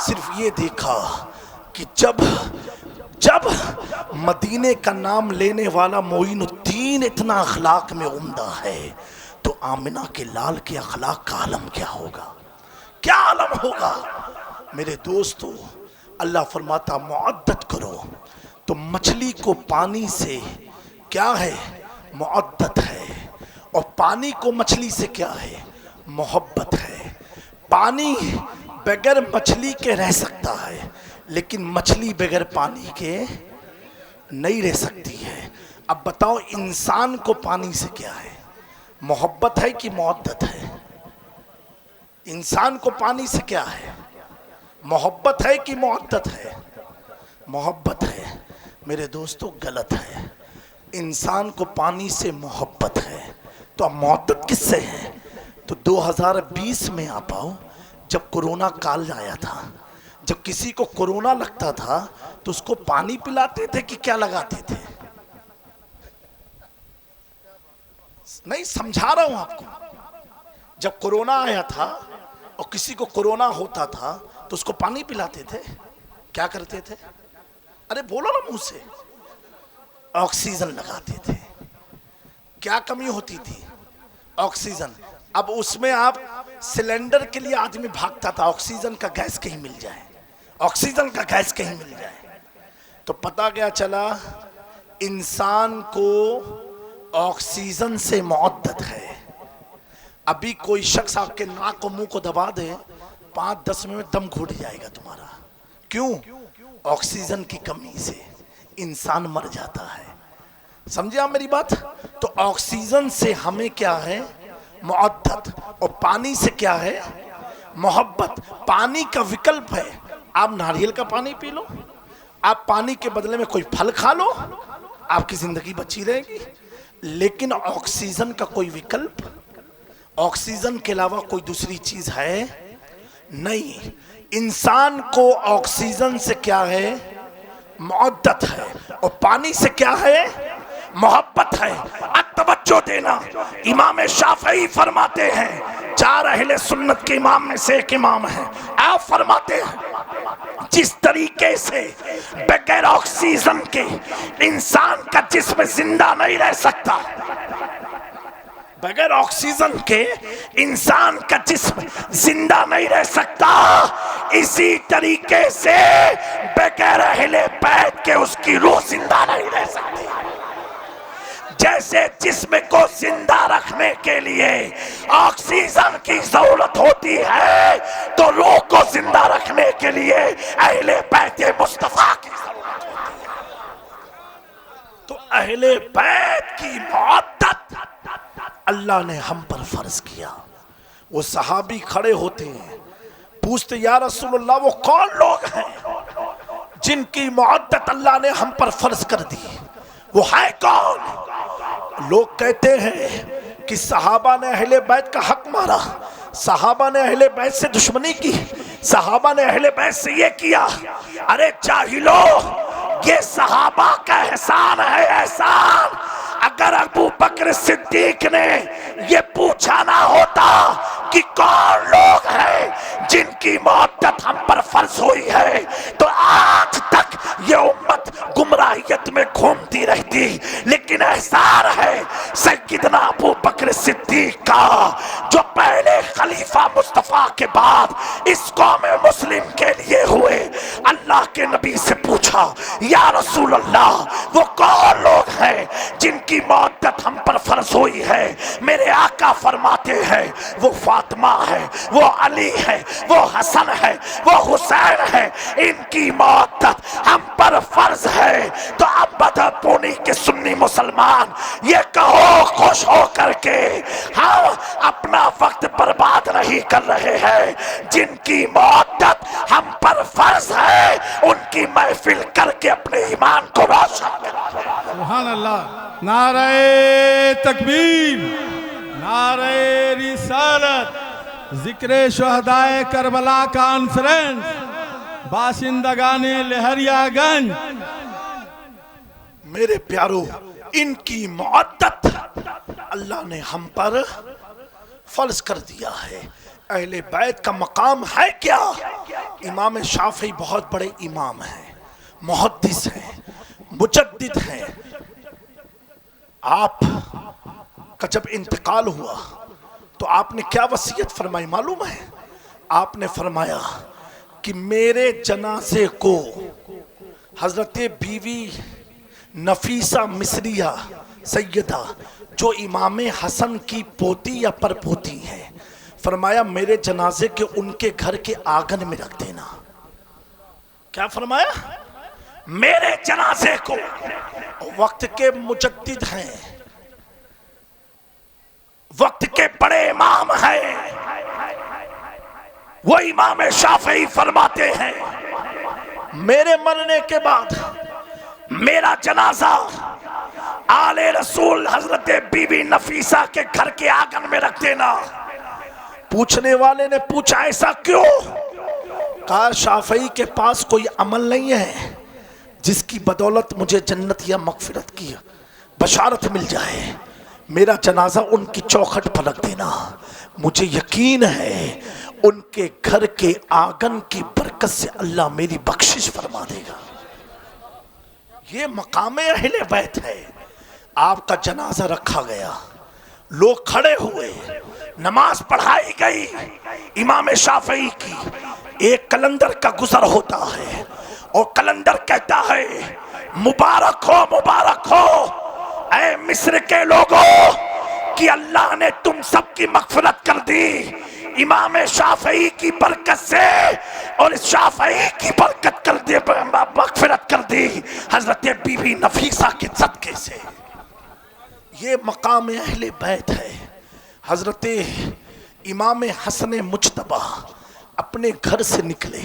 सिर्फ ये देखा कि जब मदीने का नाम लेने वाला मोइनुद्दीन इतना अखलाक में उम्दा है, तो आमिना के लाल के अखलाक का आलम क्या होगा? क्या आलम होगा? मेरे दोस्तों, अल्लाह फरमाता मुअद्दत करो, तो मछली को पानी से क्या है? मुअद्दत है। और पानी को मछली से क्या है? मोहब्बत है। पानी बगैर मछली के रह सकता है, लेकिन मछली बगैर पानी के नहीं रह सकती है। अब बताओ, इंसान को पानी से क्या है? मोहब्बत है कि मुअद्दत है? इंसान को पानी से क्या है? मोहब्बत है कि मुअद्दत है? मोहब्बत है। मेरे दोस्तों, गलत है। इंसान को पानी से मोहब्बत है, तो अब मुअद्दत किससे है? तो 2020 में आ पाओ, जब कोरोना काल आया था, जब किसी को कोरोना लगता था तो उसको पानी पिलाते थे कि क्या लगाते थे? नहीं, समझा रहा हूं आपको। जब कोरोना आया था और किसी को कोरोना होता था तो उसको पानी पिलाते थे। क्या करते थे? अरे बोलो ना मुंह से। ऑक्सीजन लगाते थे। क्या कमी होती थी? ऑक्सीजन। अब उसमें आप सिलेंडर के लिए आदमी भागता था, ऑक्सीजन का गैस कहीं मिल जाए, ऑक्सीजन का गैस कहीं मिल जाए। तो पता क्या चला, इंसान को ऑक्सीजन से मुअद्दत है। अभी कोई शख्स आपके नाक और मुंह को दबा दे, 5-10 मिनट में दम घुट जाएगा तुम्हारा। क्यों? ऑक्सीजन की कमी से इंसान मर जाता है। समझे आप मेरी बात? तो ऑक्सीजन से हमें क्या है? मुअद्दत। और पानी से क्या है? मोहब्बत। पानी का विकल्प है, आप नारियल का पानी पी लो, आप पानी के बदले में कोई फल खा लो, आपकी जिंदगी बची रहेगी। लेकिन ऑक्सीजन का कोई विकल्प, ऑक्सीजन के अलावा कोई दूसरी चीज है नहीं। इंसान को ऑक्सीजन से क्या है? मुअद्दत है। और पानी से क्या है? मोहब्बत है। अब तवज्जो देना, इमाम शाफई फरमाते हैं, 4 अहले सुन्नत के इमाम में से एक इमाम है, आप फरमाते हैं जिस तरीके से बगैर ऑक्सीजन के इंसान का जिस्म जिंदा नहीं रह सकता, बगैर ऑक्सीजन के इंसान का जिस्म जिंदा नहीं रह सकता, इसी तरीके से बगैर अहले बैत के उसकी रूह जिंदा नहीं रह सकती। जैसे जिस्म को जिंदा रखने के लिए ऑक्सीजन की जरूरत होती है, तो रूह को जिंदा रखने के लिए अहले बैत मुस्तफा की जरूरत होती है। तो अहले बैत की मुअद्दत अल्लाह ने हम पर फर्ज किया। वो सहाबी खड़े होते हैं, पूछते या रसूलुल्लाह वो कौन लोग हैं जिनकी मुअद्दत अल्लाह ने हम पर फर्ज कर दी? वो है कौन? लोग कहते हैं कि सहाबा ने अहले बैत का हक मारा, सहाबा ने अहले बैत से दुश्मनी की, सहाबा ने अहले बैत से ये किया। अरे जाहिलो, ये सहाबा का एहसान है, एहसान। अगर अबू बकर सिद्दीक ने ये पूछा ना होता कि कौन लोग हैं जिनकी मुअद्दत हम पर फर्ज हुई है, तो आज तक ये उम्मत गुमराहियत में घूमती रहती। लेकिन एहसान है सैयदना अबू बकर सिद्दीक का, जो पहले खलीफा मुस्तफा के बाद इस कौम मुस्लिम के लिए हुए। अल्लाह के नबी से पूछा, या रसूल अल्लाह वो कौन लोग हैं जिनकी मुअद्दत हम पर फर्ज हुई है? मेरे आका फरमाते हैं, वो फातिमा है, वो अली है, वो हसन है, वो हुसैन है, इनकी मुअद्दत हम पर फर्ज है। तो अब बदपुनी के सुन्नी मुसलमान ये कहो खुश हो करके, हम अपना वक्त बर्बाद नहीं कर रहे हैं। जिनकी मुअद्दत हम पर फर्ज है, उनकी महफिल करके अपने ईमान को रोशन करें। सुभान अल्लाह। नारे तकबीर, नारे रिसालत, जिक्र शुहदाए करबला कॉन्फ्रेंस, बाशिंदगाने लहरियागंज। मेरे प्यारो, इनकी मुअद्दत अल्लाह ने हम पर फर्ज कर दिया है। अहले बैत का मकाम है क्या? इमाम शाफी बहुत बड़े इमाम हैं, मुहद्दिस हैं, मुजद्दिद हैं। आप का जब इंतकाल हुआ तो आपने क्या वसीयत फरमाई मालूम है? आपने फरमाया कि मेरे जनाजे को हजरत बीवी नफीसा मिस्रिया सैयदा, जो इमाम हसन की पोती या परपोती है, फरमाया मेरे जनाजे के उनके घर के आंगन में रख देना। क्या फरमाया? मेरे जनाजे को। वक्त के मुजद्दिद हैं, वक्त के बड़े इमाम हैं, वो इमाम शाफी फरमाते हैं, मेरे मरने के बाद मेरा जनाजा आले रसूल हजरत बीबी नफीसा के घर के आंगन में रख देना। पूछने वाले ने पूछा ऐसा क्यों? कहा शाफी के पास कोई अमल नहीं है जिसकी बदौलत मुझे जन्नत या मगफिरत की बशारत मिल जाए। मेरा जनाजा उनकी चौखट पर रख देना। मुझे यकीन है उनके घर के आंगन की बरकत से अल्लाह मेरी बख्शिश फरमा देगा। ये मकामे अहले बैत है। आपका जनाजा रखा गया, लोग खड़े हुए, नमाज पढ़ाई गई इमाम शाफी की। एक कलंदर का गुजर होता है और कलंदर कहता है मुबारक हो ऐ मिस्र के लोगों कि अल्लाह ने तुम सबकी मगफिरत कर दी। इमाम शाफई की बरकत से और इस शाफई की बरकत कर दे, मगफिरत कर दी हजरत बीबी नफीसा के सदके से। ये मकाम अहले बैत है। हजरत इमाम हसन मुज्तबा अपने घर से निकले,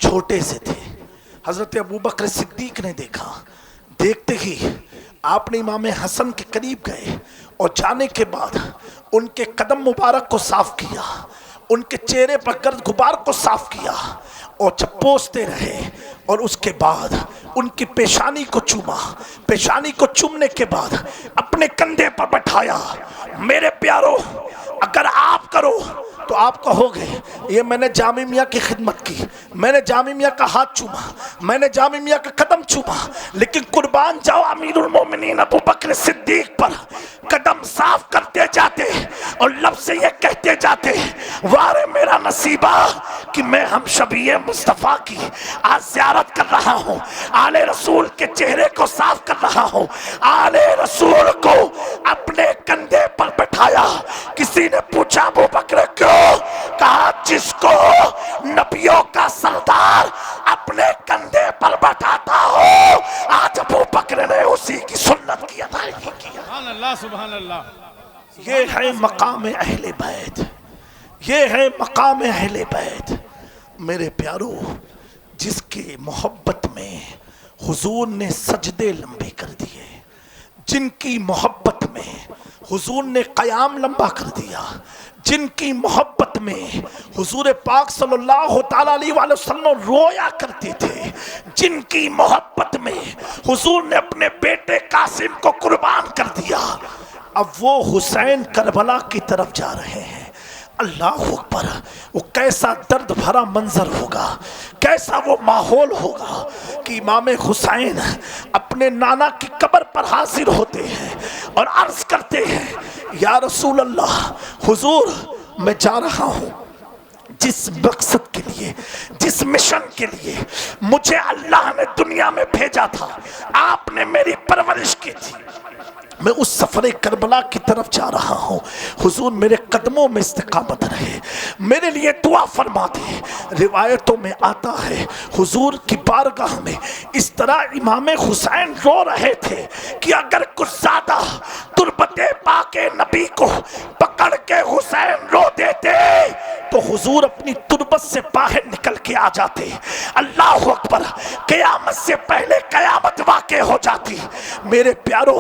छोटे से थे। हजरत अबू बकर सिद्दीक ने देखा, देखते ही आपने इमाम हसन के करीब गए और जाने के बाद उनके कदम मुबारक को साफ किया, उनके चेहरे पर गर्द गुबार को साफ किया और जब पोंछते रहे और उसके बाद उनकी पेशानी को चूमा, पेशानी को चूमने के बाद अपने कंधे पर बैठाया। मेरे प्यारो, अगर आप करो तो आप कहोगे ये मैंने जामी मियाँ की खिदमत की, मैंने जामी मियाँ का हाथ चूमा, मैंने जामी मियाँ का कदम चूमा, लेकिन कुर्बान जाओ अमीरुल मोमिनीन अबू बकर सिद्दीक पर कदम साफ करते जाते और लब से ये कहते जाते, वारे मेरा नसीबा कि मैं हम शबीए मुस्तफ़ा की आज ज़ियारत कर रहा हूँ, आले रसूल के चेहरे को साफ कर रहा हूँ। आले रसूल को अपने कंधे पर बैठाया। किसी ने पूछा अबू बकर क्यों? कहा जिसको नबियों का सरदार अपने कंधे पर बैठाता हो, आज अबू बकर ने उसी की सुन्नत की अदायगी की। सुभान अल्लाह। ये है मकाम अहले बैत, ये है मकाम अहले बैत। मेरे प्यारो, जिसके मोहब्बत में हुजूर ने सजदे लंबे कर दिए, जिनकी मोहब्बत में हुजूर ने क़याम लंबा कर दिया, जिनकी मोहब्बत में हुजूर पाक सल्लल्लाहु ताला अलैहि वसल्लम रोया करते थे, जिनकी मोहब्बत में हुजूर ने अपने बेटे कासिम को कुर्बान कर दिया, अब वो हुसैन करबला की तरफ जा रहे हैं। अल्लाह अकबर, वो कैसा दर्द भरा मंजर होगा, कैसा वो माहौल होगा कि इमाम हुसैन अपने नाना की कब्र पर हाजिर होते हैं और अर्ज करते हैं, या रसूल अल्लाह, हुजूर मैं जा रहा हूँ जिस मकसद के लिए, जिस मिशन के लिए मुझे अल्लाह ने दुनिया में भेजा था, आपने मेरी परवरिश की थी, मैं उस सफ़र करबला की तरफ जा रहा हूँ। हुजूर मेरे कदमों में इस्तिकामत रहे, मेरे लिए दुआ फरमा दे। रिवायतों में आता है हुजूर की बारगाह में इस तरह इमाम हुसैन रो रहे थे कि अगर कुछ ज़्यादा तुरबते पाके नबी को पकड़ के हुसैन रो देते तो हुजूर अपनी तुरबत से बाहर निकल के आ जाते। अल्लाह अकबर, क़यामत से पहले क़यामत वाक़े हो जाती। मेरे प्यारो,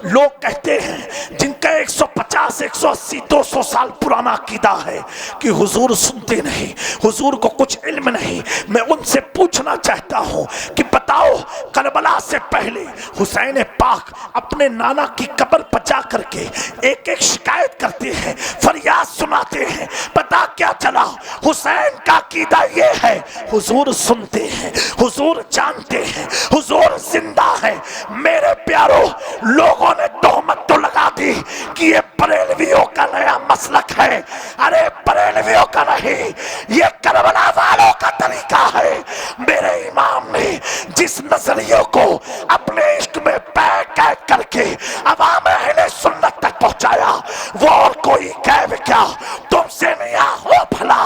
लोग कहते हैं जिनका 150, 180, 200 साल पुराना अकीदा है कि हुजूर सुनते नहीं, हुजूर को कुछ इल्म नहीं। मैं उनसे पूछना चाहता हूँ कि बताओ, करबला से पहले हुसैन पाक अपने नाना की कब्र पर जा करके एक एक शिकायत करते हैं, फरियाद सुनाते हैं। पता क्या चला? हुसैन का अकीदा ये है, हुजूर सुनते हैं, हुजूर जानते हैं, हुजूर जिंदा है। मेरे प्यारो, लोगों ने तोहमत तो लगा दी कि ये बरेलवियों का नया मसलक है। अरे बरेलवियों का नहीं, ये करबला वालों का तरीका है। मेरे इमाम ने जिस नजरियों को अपने इश्क में पैक करके अवाम अहले सुन्नत तक पहुंचाया, वो और कोई कैब क्या तुमसे नहीं हो भला,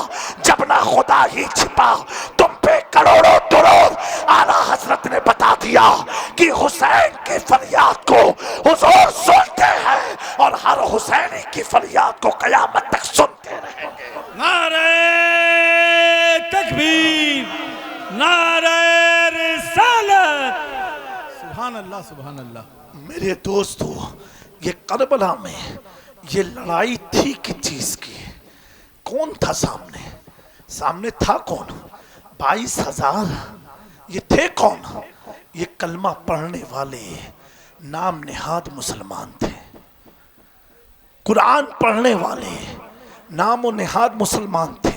जब ना खुदा ही छिपा तुम पे करोड़ों दुरूद। आला हजरत ने बता दिया कि हुसैन की फरियाद को हुजूर सुनते हैं और हर हुसैनी की फरियाद को कयामत तक सुनते रहेंगे। नारे तकबीर, नारे रिसालत, सुभान अल्लाह, सुभान अल्लाह। मेरे दोस्तों, ये करबला में ये लड़ाई थी किस चीज की? कौन था सामने? सामने था कौन? 22,000। ये थे कौन? ये कलमा पढ़ने वाले नाम नेहाद मुसलमान थे, कुरान पढ़ने वाले नाम नेहाद मुसलमान थे।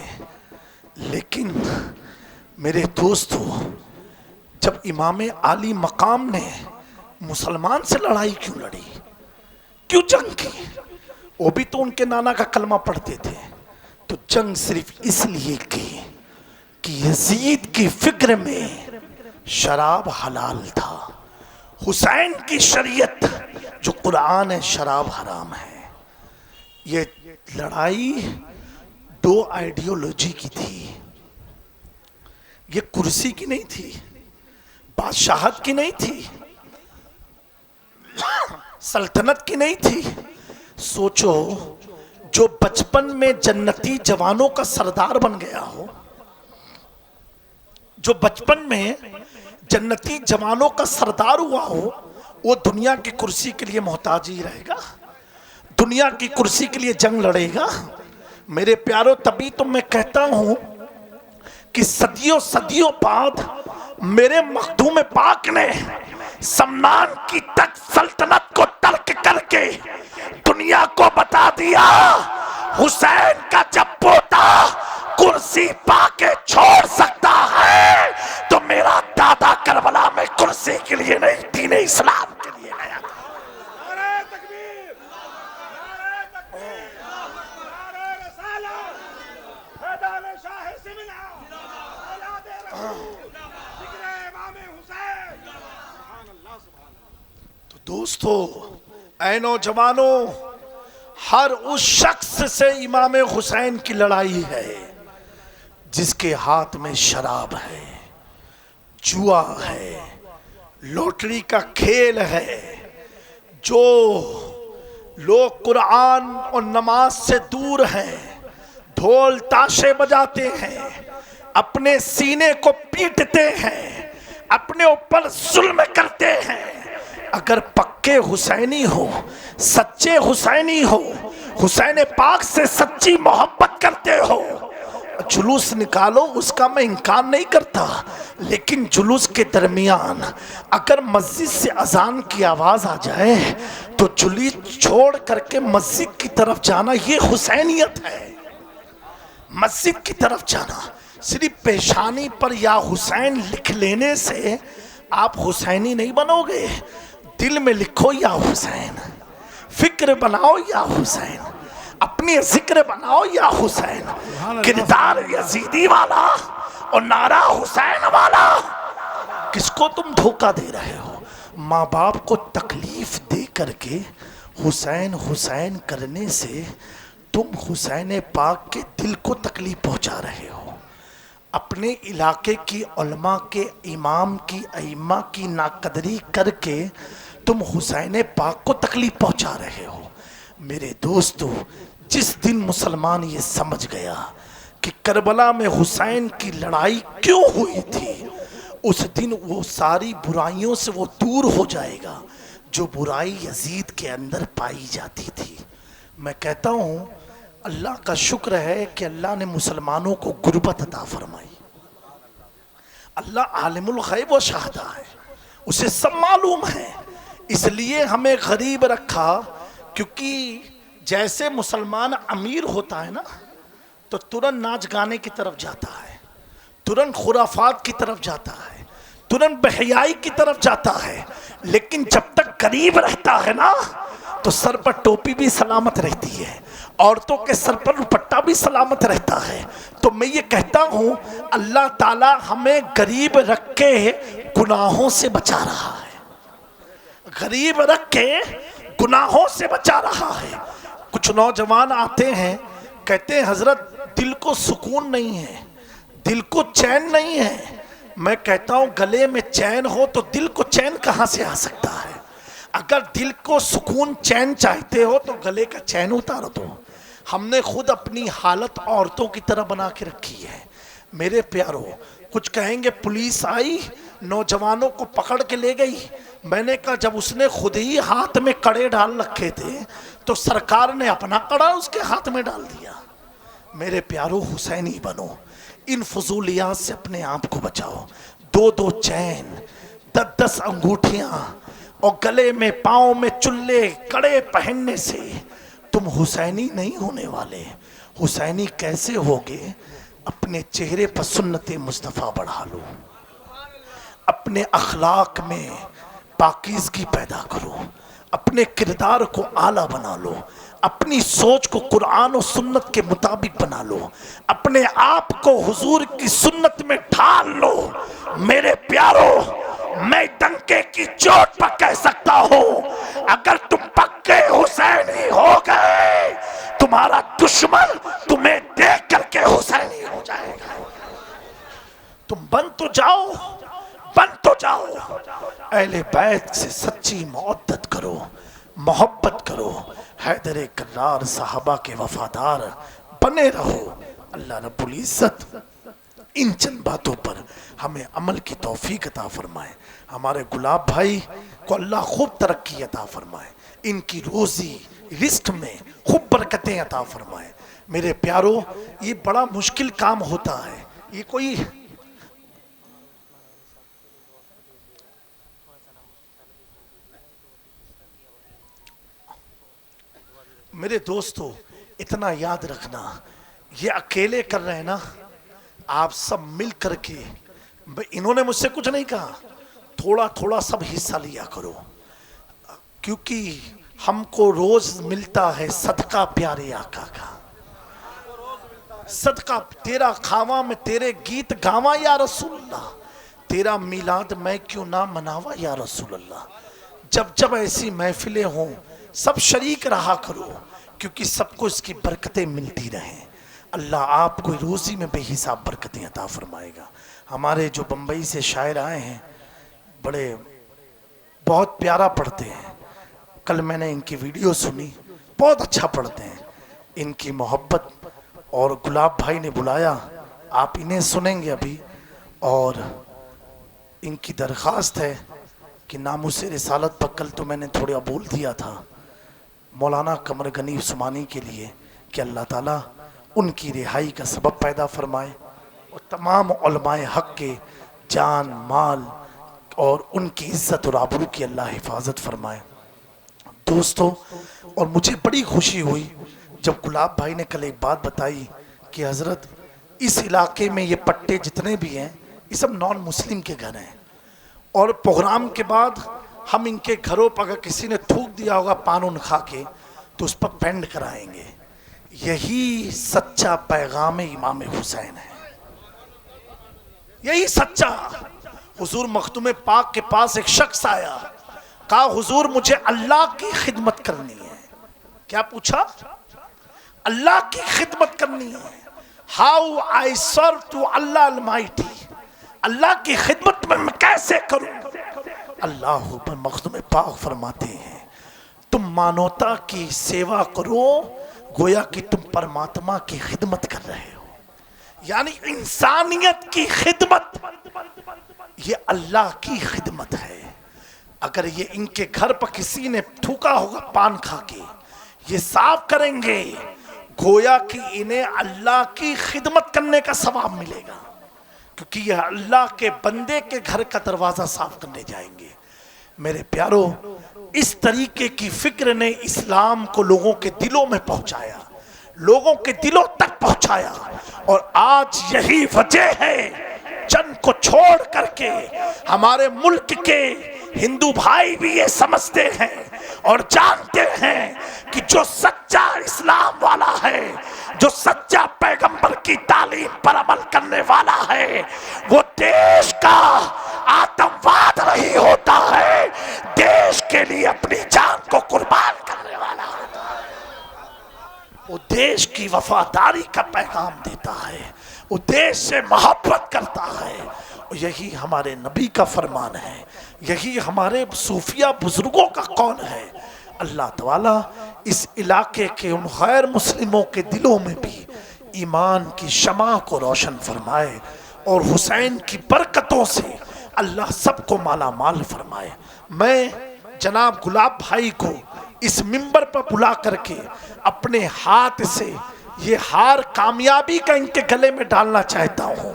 लेकिन मेरे दोस्तों, जब इमाम आली मकाम ने मुसलमान से लड़ाई क्यों लड़ी, क्यों जंग की? वो भी तो उनके नाना का कलमा पढ़ते थे। तो जंग सिर्फ इसलिए की कि यजीद की फिक्र में शराब हलाल था, हुसैन की शरीयत जो कुरान है शराब हराम है। ये लड़ाई दो आइडियोलॉजी की थी। ये कुर्सी की नहीं थी, बादशाहत की नहीं थी, सल्तनत की नहीं थी। सोचो, जो बचपन में जन्नती जवानों का सरदार बन गया हो, जो बचपन में जन्नती जवानों का सरदार हुआ हो, वो दुनिया की कुर्सी के लिए मोहताज ही रहेगा, दुनिया की कुर्सी के लिए जंग लड़ेगा। मेरे प्यारो, तभी तो मैं कहता हूं कि सदियों सदियों बाद मेरे मखदूम पाक ने समनान की तक सल्तनत को तर्क करके दुनिया को बता दिया, हुसैन का जब पोता कुर्सी पाके छोड़ सकता है तो मेरा दादा करबला में कुर्सी के लिए नहीं, दीन इस्लाम के लिए गया। तो दोस्तों, ऐ नौजवानों, हर उस शख्स से इमाम हुसैन की लड़ाई है जिसके हाथ में शराब है, जुआ है, लॉटरी का खेल है, जो लोग कुरान और नमाज से दूर हैं, ढोल ताशे बजाते हैं, अपने सीने को पीटते हैं, अपने ऊपर जुल्म करते हैं। अगर पक्के हुसैनी हो, सच्चे हुसैनी हो, हुसैन पाक से सच्ची मोहब्बत करते हो, जुलूस निकालो, उसका मैं इनकार नहीं करता। लेकिन जुलूस के दरमियान अगर मस्जिद से अजान की आवाज आ जाए तो जुलूस छोड़ करके मस्जिद की तरफ जाना, ये हुसैनियत है। मस्जिद की तरफ जाना, सिर्फ पेशानी पर या हुसैन लिख लेने से आप हुसैनी नहीं बनोगे। दिल में लिखो या हुसैन, फिक्र बनाओ या हुसैन, अपनी जिक्र बनाओ या हुसैन, किरदार यजीदी वाला और नारा हुसैन वाला। किसको तुम धोखा दे रहे हो? माँ बाप को तकलीफ दे करके हुसैन हुसैन करने से तुम हुसैन पाक के दिल को तकलीफ पहुंचा रहे हो। अपने इलाके की उलमा के इमाम की अइम्मा की नाकदरी करके तुम हुसैन पाक को तकलीफ पहुंचा रहे हो। मेरे दोस्तों, जिस दिन मुसलमान ये समझ गया कि करबला में हुसैन की लड़ाई क्यों हुई थी, उस दिन वो सारी बुराइयों से वो दूर हो जाएगा जो बुराई यजीद के अंदर पाई जाती थी। मैं कहता हूँ, अल्लाह का शुक्र है कि अल्लाह ने मुसलमानों को गुर्बत अता फरमाई। अल्लाह आलिमुल गैब व शहादा है, उसे सब मालूम है, इसलिए हमें गरीब रखा। क्योंकि जैसे मुसलमान अमीर होता है ना, तो तुरंत नाच गाने की तरफ जाता है, तुरंत खुराफात की तरफ जाता है, तुरंत बेहयाई की तरफ जाता है। लेकिन जब तक गरीब रहता है ना, तो सर पर टोपी भी सलामत रहती है, औरतों के सर पर दुपट्टा भी सलामत रहता है। तो मैं ये कहता हूँ, अल्लाह ताला हमें गरीब रख के गुनाहों से बचा रहा है, गरीब रख के गुनाहों से बचा रहा है। कुछ नौजवान आते हैं, कहते हैं हजरत दिल को सुकून नहीं है, दिल को चैन नहीं है। मैं कहता हूँ, गले में चैन हो तो दिल को चैन कहाँ से आ सकता है? अगर दिल को सुकून चैन चाहते हो तो गले का चैन उतार दो। हमने खुद अपनी हालत औरतों की तरह बना के रखी है। मेरे प्यारो, कुछ कहेंगे पुलिस आई नौजवानों को पकड़ के ले गई। मैंने कहा, जब उसने खुद ही हाथ में कड़े डाल रखे थे तो सरकार ने अपना कड़ा उसके हाथ में डाल दिया। मेरे प्यारो, हुसैनी बनो, इन फजूलियात से अपने आप को बचाओ। 2-2 चैन, 10-10 अंगूठियां और गले में पाँव में चुल्ले कड़े पहनने से तुम हुसैनी नहीं होने वाले। हुसैनी कैसे होगे? अपने चेहरे पर सुन्नत मुस्तफ़ा बढ़ा लो, अपने अखलाक में पाकीज़गी पैदा करो, अपने किरदार को आला बना लो, अपनी सोच को कुरान और सुन्नत के मुताबिक बना लो, अपने आप को हुजूर की सुन्नत में ढाल लो। मेरे प्यारो, मैं डंके की चोट पर कह सकता हूँ, अगर तुम पक्के हुसैनी हो गए, तुम्हारा दुश्मन तुम्हें देख कर तुम बन तो जाओ, बन तो जाओ। अहले बैत से सच्ची मोहब्बत करो, मोहब्बत करो। हैदर कर्रार साहबा के वफादार बने रहो। अल्लाह रब्बुल इज्जत इन चंद बातों पर हमें अमल की तौफीक अता फरमाए। हमारे गुलाब भाई को अल्लाह खूब तरक्की अता फरमाए, इनकी रोजी रिस्क में खूब बरकतें अता फरमाए। मेरे प्यारो, ये बड़ा मुश्किल काम होता है। ये कोई मेरे दोस्तों, इतना याद रखना, ये अकेले कर रहे हैं ना, आप सब मिल करके। इन्होंने मुझसे कुछ नहीं कहा, थोड़ा थोड़ा सब हिस्सा लिया करो, क्योंकि हमको रोज मिलता है सदका प्यारे आका का। सदका तेरा खावा में तेरे गीत गावा या रसूल अल्लाह, तेरा मिलाद मैं क्यों ना मनावा या रसूल अल्लाह। जब जब ऐसी महफिलें हों सब शरीक रहा करो, क्योंकि सबको इसकी बरकतें मिलती रहें। अल्लाह आपको रोज़ी में बेहिसाब बरकतें अता फरमाएगा। हमारे जो बम्बई से शायर आए हैं, बड़े बहुत प्यारा पढ़ते हैं। कल मैंने इनकी वीडियो सुनी, बहुत अच्छा पढ़ते हैं। इनकी मोहब्बत और गुलाब भाई ने बुलाया, आप इन्हें सुनेंगे अभी। और इनकी दरख्वास्त है कि नामुसे रिसालत पर कल तो मैंने थोड़ा बोल दिया था मौलाना कमर गनी उस्मानी के लिए कि अल्लाह ताला उनकी रिहाई का सबब पैदा फरमाए और तमाम उलमाए हक़ के जान माल और उनकी इज़्ज़त और आबरू की अल्लाह हिफाजत फरमाए। दोस्तों, और मुझे बड़ी खुशी हुई जब गुलाब भाई ने कल एक बात बताई कि हज़रत इस इलाके में ये पट्टे जितने भी हैं ये सब नॉन मुस्लिम के घर हैं, और प्रोग्राम के बाद हम इनके घरों पर अगर किसी ने थूक दिया होगा पान उन खा के तो उस पर पेंड कराएंगे। यही सच्चा पैगाम इमाम हुसैन है, यही सच्चा। हुजूर मखदूम पाक के पास एक शख्स आया, कहा हुजूर मुझे अल्लाह की खिदमत करनी है। क्या पूछा? अल्लाह की खिदमत करनी है। How I serve to Allah almighty, Allah की खिदमत में मैं कैसे करूं? अल्लाह पर मखदूम पाक फरमाते हैं तुम मानवता की सेवा करो गोया कि तुम परमात्मा की खिदमत कर रहे हो, यानी इंसानियत की खिदमत, ये अल्लाह की खिदमत है। अगर ये इनके घर पर किसी ने थूका होगा पान खा के, ये साफ करेंगे गोया कि इन्हें अल्लाह की खिदमत करने का सवाब मिलेगा, क्योंकि यह अल्लाह के बंदे के घर का दरवाजा साफ करने जाएंगे। मेरे प्यारो, इस तरीके की फिक्र ने इस्लाम को लोगों के दिलों में पहुंचाया, लोगों के दिलों तक पहुंचाया। और आज यही वजह है जंग को छोड़ करके हमारे मुल्क के हिंदू भाई भी ये समझते हैं और जानते हैं कि जो सच्चा इस्लाम वाला है, जो सच्चा पैगंबर की तालीम पर अमल करने वाला है, वो देश का आतंकवाद नहीं होता है, देश के लिए अपनी जान को कुर्बान करने वाला होता है। वो देश की वफादारी का पैगाम देता है, वो देश से मोहब्बत करता है। यही हमारे नबी का फरमान है, यही हमारे सूफिया बुजुर्गों का कौल है। अल्लाह ताला इस इलाके के उन गैर मुस्लिमों के दिलों में भी ईमान की शमा को रोशन फरमाए और हुसैन की बरकतों से अल्लाह सबको माला माल फरमाए। मैं जनाब गुलाब भाई को इस मिंबर पर बुला करके अपने हाथ से ये हार कामयाबी का इनके गले में डालना चाहता हूँ,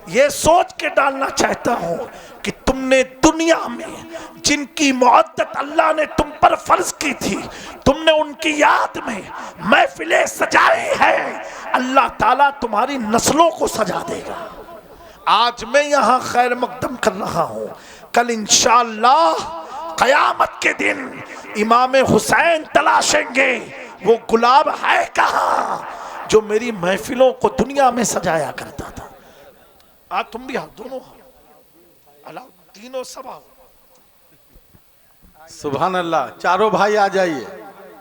ये सोच के डालना चाहता हूँ कि तुमने दुनिया में जिनकी मोहब्बत अल्लाह ने तुम पर फर्ज की थी, तुमने उनकी याद में महफिलें सजाई है, अल्लाह ताला तुम्हारी नस्लों को सजा देगा। आज मैं यहाँ खैर मकदम कर रहा हूँ, कल इंशाअल्लाह क़यामत के दिन इमाम हुसैन तलाशेंगे, वो गुलाब है कहाँ जो मेरी महफिलों को दुनिया में सजाया करता था। आज तुम भी आओ, दोनों अल्लाह तीनों सब आओ। सुभान अल्लाह। चारों भाई आ जाइए,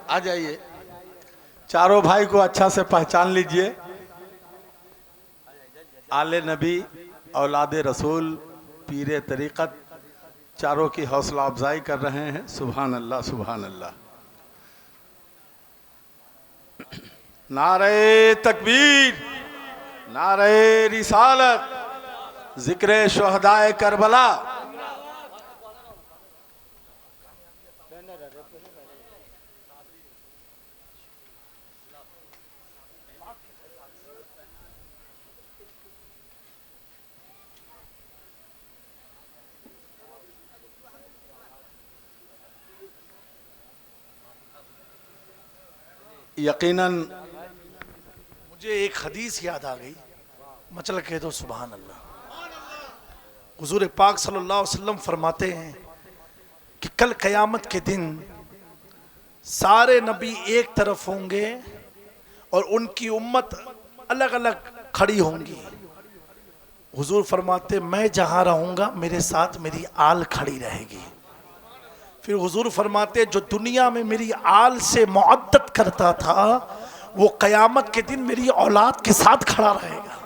आ जाइए। चारों भाई को अच्छा से पहचान लीजिए। आले नबी औलाद रसूल, पीर तरीक़त, चारों की हौसला अफजाई कर रहे हैं। सुभान अल्लाह, सुभान अल्लाह। नारे तकबीर, नारे रिसालत, जिक्र शुहदाए करबला। यकीनन मुझे एक हदीस याद आ गई, मचल कह दो सुभान अल्लाह। हुजूर पाक सल्लल्लाहु अलैहि वसल्लम फरमाते हैं कि कल क़यामत के दिन सारे नबी एक तरफ होंगे और उनकी उम्मत अलग अलग खड़ी होंगी। हुजूर फरमाते मैं जहाँ रहूँगा मेरे साथ मेरी आल खड़ी रहेगी। फिर हुजूर फरमाते जो दुनिया में मेरी आल से मुअद्दत करता था वो क़यामत के दिन मेरी औलाद के साथ खड़ा रहेगा।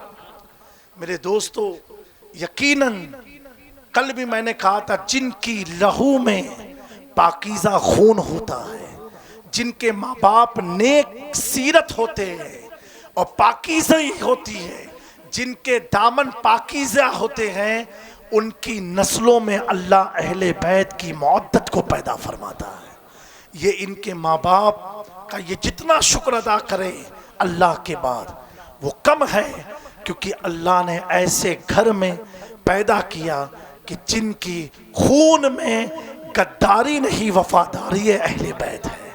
मेरे दोस्तों, यकीनन कल भी मैंने कहा था, जिनकी लहू में पाकीज़ा खून होता है, जिनके माँ बाप नेक सीरत होते हैं और पाकीज़ा ही होती है, जिनके दामन पाकीज़ा होते हैं, उनकी नस्लों में अल्लाह अहले बैत की मुअद्दत को पैदा फरमाता है। ये इनके माँ बाप का ये जितना शुक्र अदा करे अल्लाह के बाद वो कम है, क्योंकि अल्लाह ने ऐसे घर में पैदा किया कि जिनकी खून में गद्दारी नहीं, वफादारी अहले बैत है।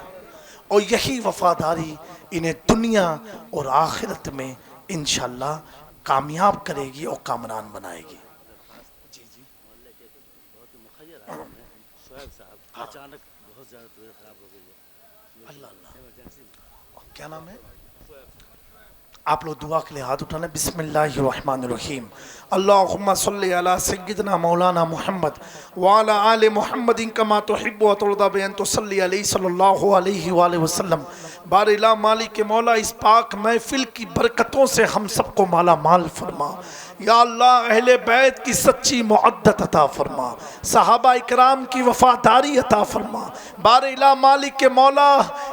और यही वफादारी इन्हें दुनिया और आखिरत में इंशाअल्लाह कामयाब करेगी और कामरान बनाएगी। अचानक बहुत ज़्यादा तबीयत खराब हो गई है। अल्लाह अल्लाह, क्या नाम है? आप लोग दुआ के लिए हाथ उठाना। बिस्मिल्लाहिर्रहमानिर्रहीम। अल्लाहुम्मा सल्ली अला सय्यिदना मौलाना मुहम्मद व अला आले मुहम्मदिन कमा तुहिब्बु व तुरदा बयान तुसल्ली अलैहि सल्लल्लाहु अलैहि वसल्लम। बारिला मालिक के मौला, इस पाक महफिल की बरकतों से हम सबको माला माल फरमा। या अल्लाह अहले बैत की सच्ची मुअद्दत अता फरमा, सहाबा इकराम की वफादारी अता फरमा। बारिला मालिक के मौला,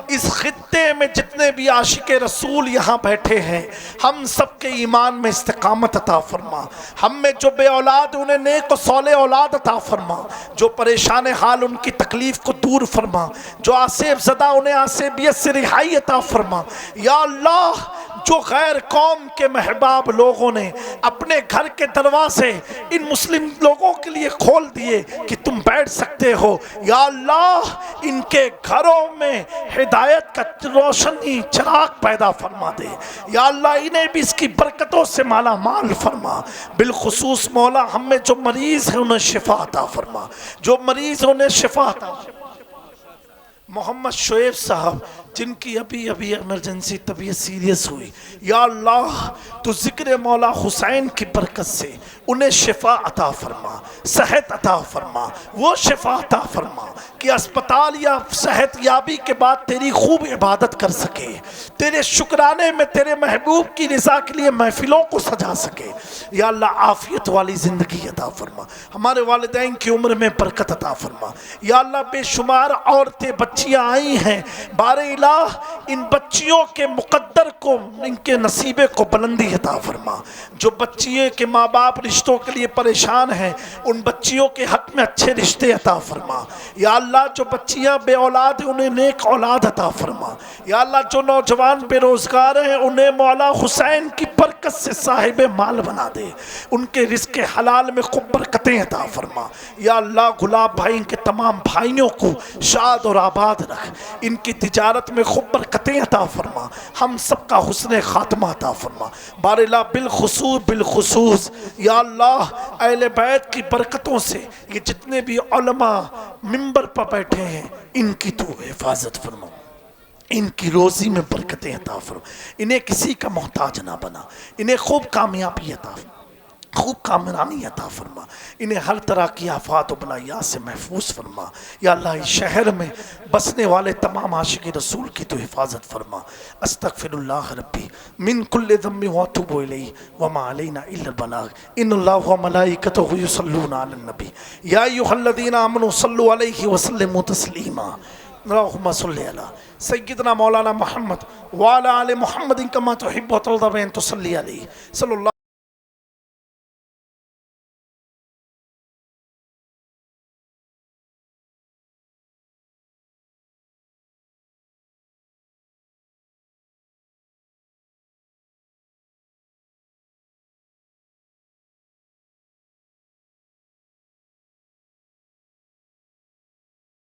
इस खित्ते में जितने भी आशिके रसूल यहाँ बैठे हैं, हम सब के ईमान में इस्तिकामत अता फरमा। हम में जो बे औलाद उन्हें नेक और सौले औलाद अता फरमा। जो परेशान हाल उनकी तकलीफ को दूर फरमा। जो आसेब ज़दा उन्हें आसेबियत से रिहाई अता फरमा। या अल्लाह, जो गैर कौम के महबाब लोगों ने अपने घर के दरवाजे इन मुस्लिम लोगों के लिए खोल दिए कि तुम बैठ सकते हो, या अल्लाह इनके घरों में हिदायत का रोशनी चिराग पैदा फरमा दे। या अल्लाह इन्हें भी इसकी बरकतों से माला माल फरमा। बिलखुसूस मौला, हम में जो मरीज़ हैं उन्हें शिफा अता फरमा। जो मरीज़ हैं उन्हें शिफा अता फरमा। मोहम्मद शोएब साहब, जिनकी अभी अभी इमरजेंसी तबीयत सीरियस हुई, या अल्लाह तो ज़िक्र मौला हुसैन की बरकत से उन्हें शिफा अता फरमा, सेहत अता फरमा। वो शिफा अता फरमा कि अस्पताल या सेहत याबी के बाद तेरी खूब इबादत कर सके, तेरे शुक्राने में तेरे महबूब की रज़ा के लिए महफिलों को सजा सके। या अल्लाह आफियत वाली ज़िंदगी अता फरमा। हमारे वालिदैन की उम्र में बरकत अता फरमा। या अल्लाह, बेशुमार औरतें बच्चियाँ आई हैं, बारे इलाह इन बच्चियों के मुकद्दर को, इनके नसीबे को बुलंदी अता फरमा। जो बच्चियों के माँ बाप रिश्तों के लिए परेशान हैं, उन बच्चियों के हक में अच्छे रिश्ते अता फरमा। या अल्लाह, जो बच्चियाँ बे औलाद हैं उन्हें नेक औलाद अता फरमा। या अल्लाह, जो नौजवान बेरोजगार हैं उन्हें मौला हुसैन की बरकत से साहिब माल बना दे। उनके रिज़्क़ हलाल में खूब बरकतें अता फरमा। या अल्लाह, गुलाब भाई के तमाम भाइयों को शाद और आबाद रख, इनकी तिजारत में खूब बरकतें अता फरमा। हम सबका हुस्न खात्मा अता फरमा। बारिला बिलखुसूस या अल्लाह, अहले बैत की बरकतों से ये जितने भी उलमा मिंबर पर बैठे हैं, इनकी तू हिफाजत फरमा। इनकी रोज़ी में बरकतें अता फरमा। इन्हें किसी का मोहताज ना बना। इन्हें खूब कामयाबी अता फरमा। खूब कामरानी अता फरमा, इन्हें हर तरह की आफात और बलायात से महफूज फरमा। या अल्लाह इस शहर में बसने वाले तमाम आशिक रसूल की तो हिफाजत फरमा। अस्तगफिरुल्लाह रब्बी मिन कुल्लि ज़म्बिन व अतूबु इलैहि व मा अलैना इल्लल बलाग। इन्नल्लाह व मलाइकतहु युसल्लूना अलन नबी या अय्युहल्लज़ीना आमनू सल्लु अलैहि व सल्लिमू तस्लीमा। अल्लाहुम्मा सल्लि अला सय्यिदना मौलाना मुहम्मद व अला आलि मुहम्मदिन कमा तुहिब्बु व तर्ज़ा व तुसल्ली अलैहि सल्लल्लाहु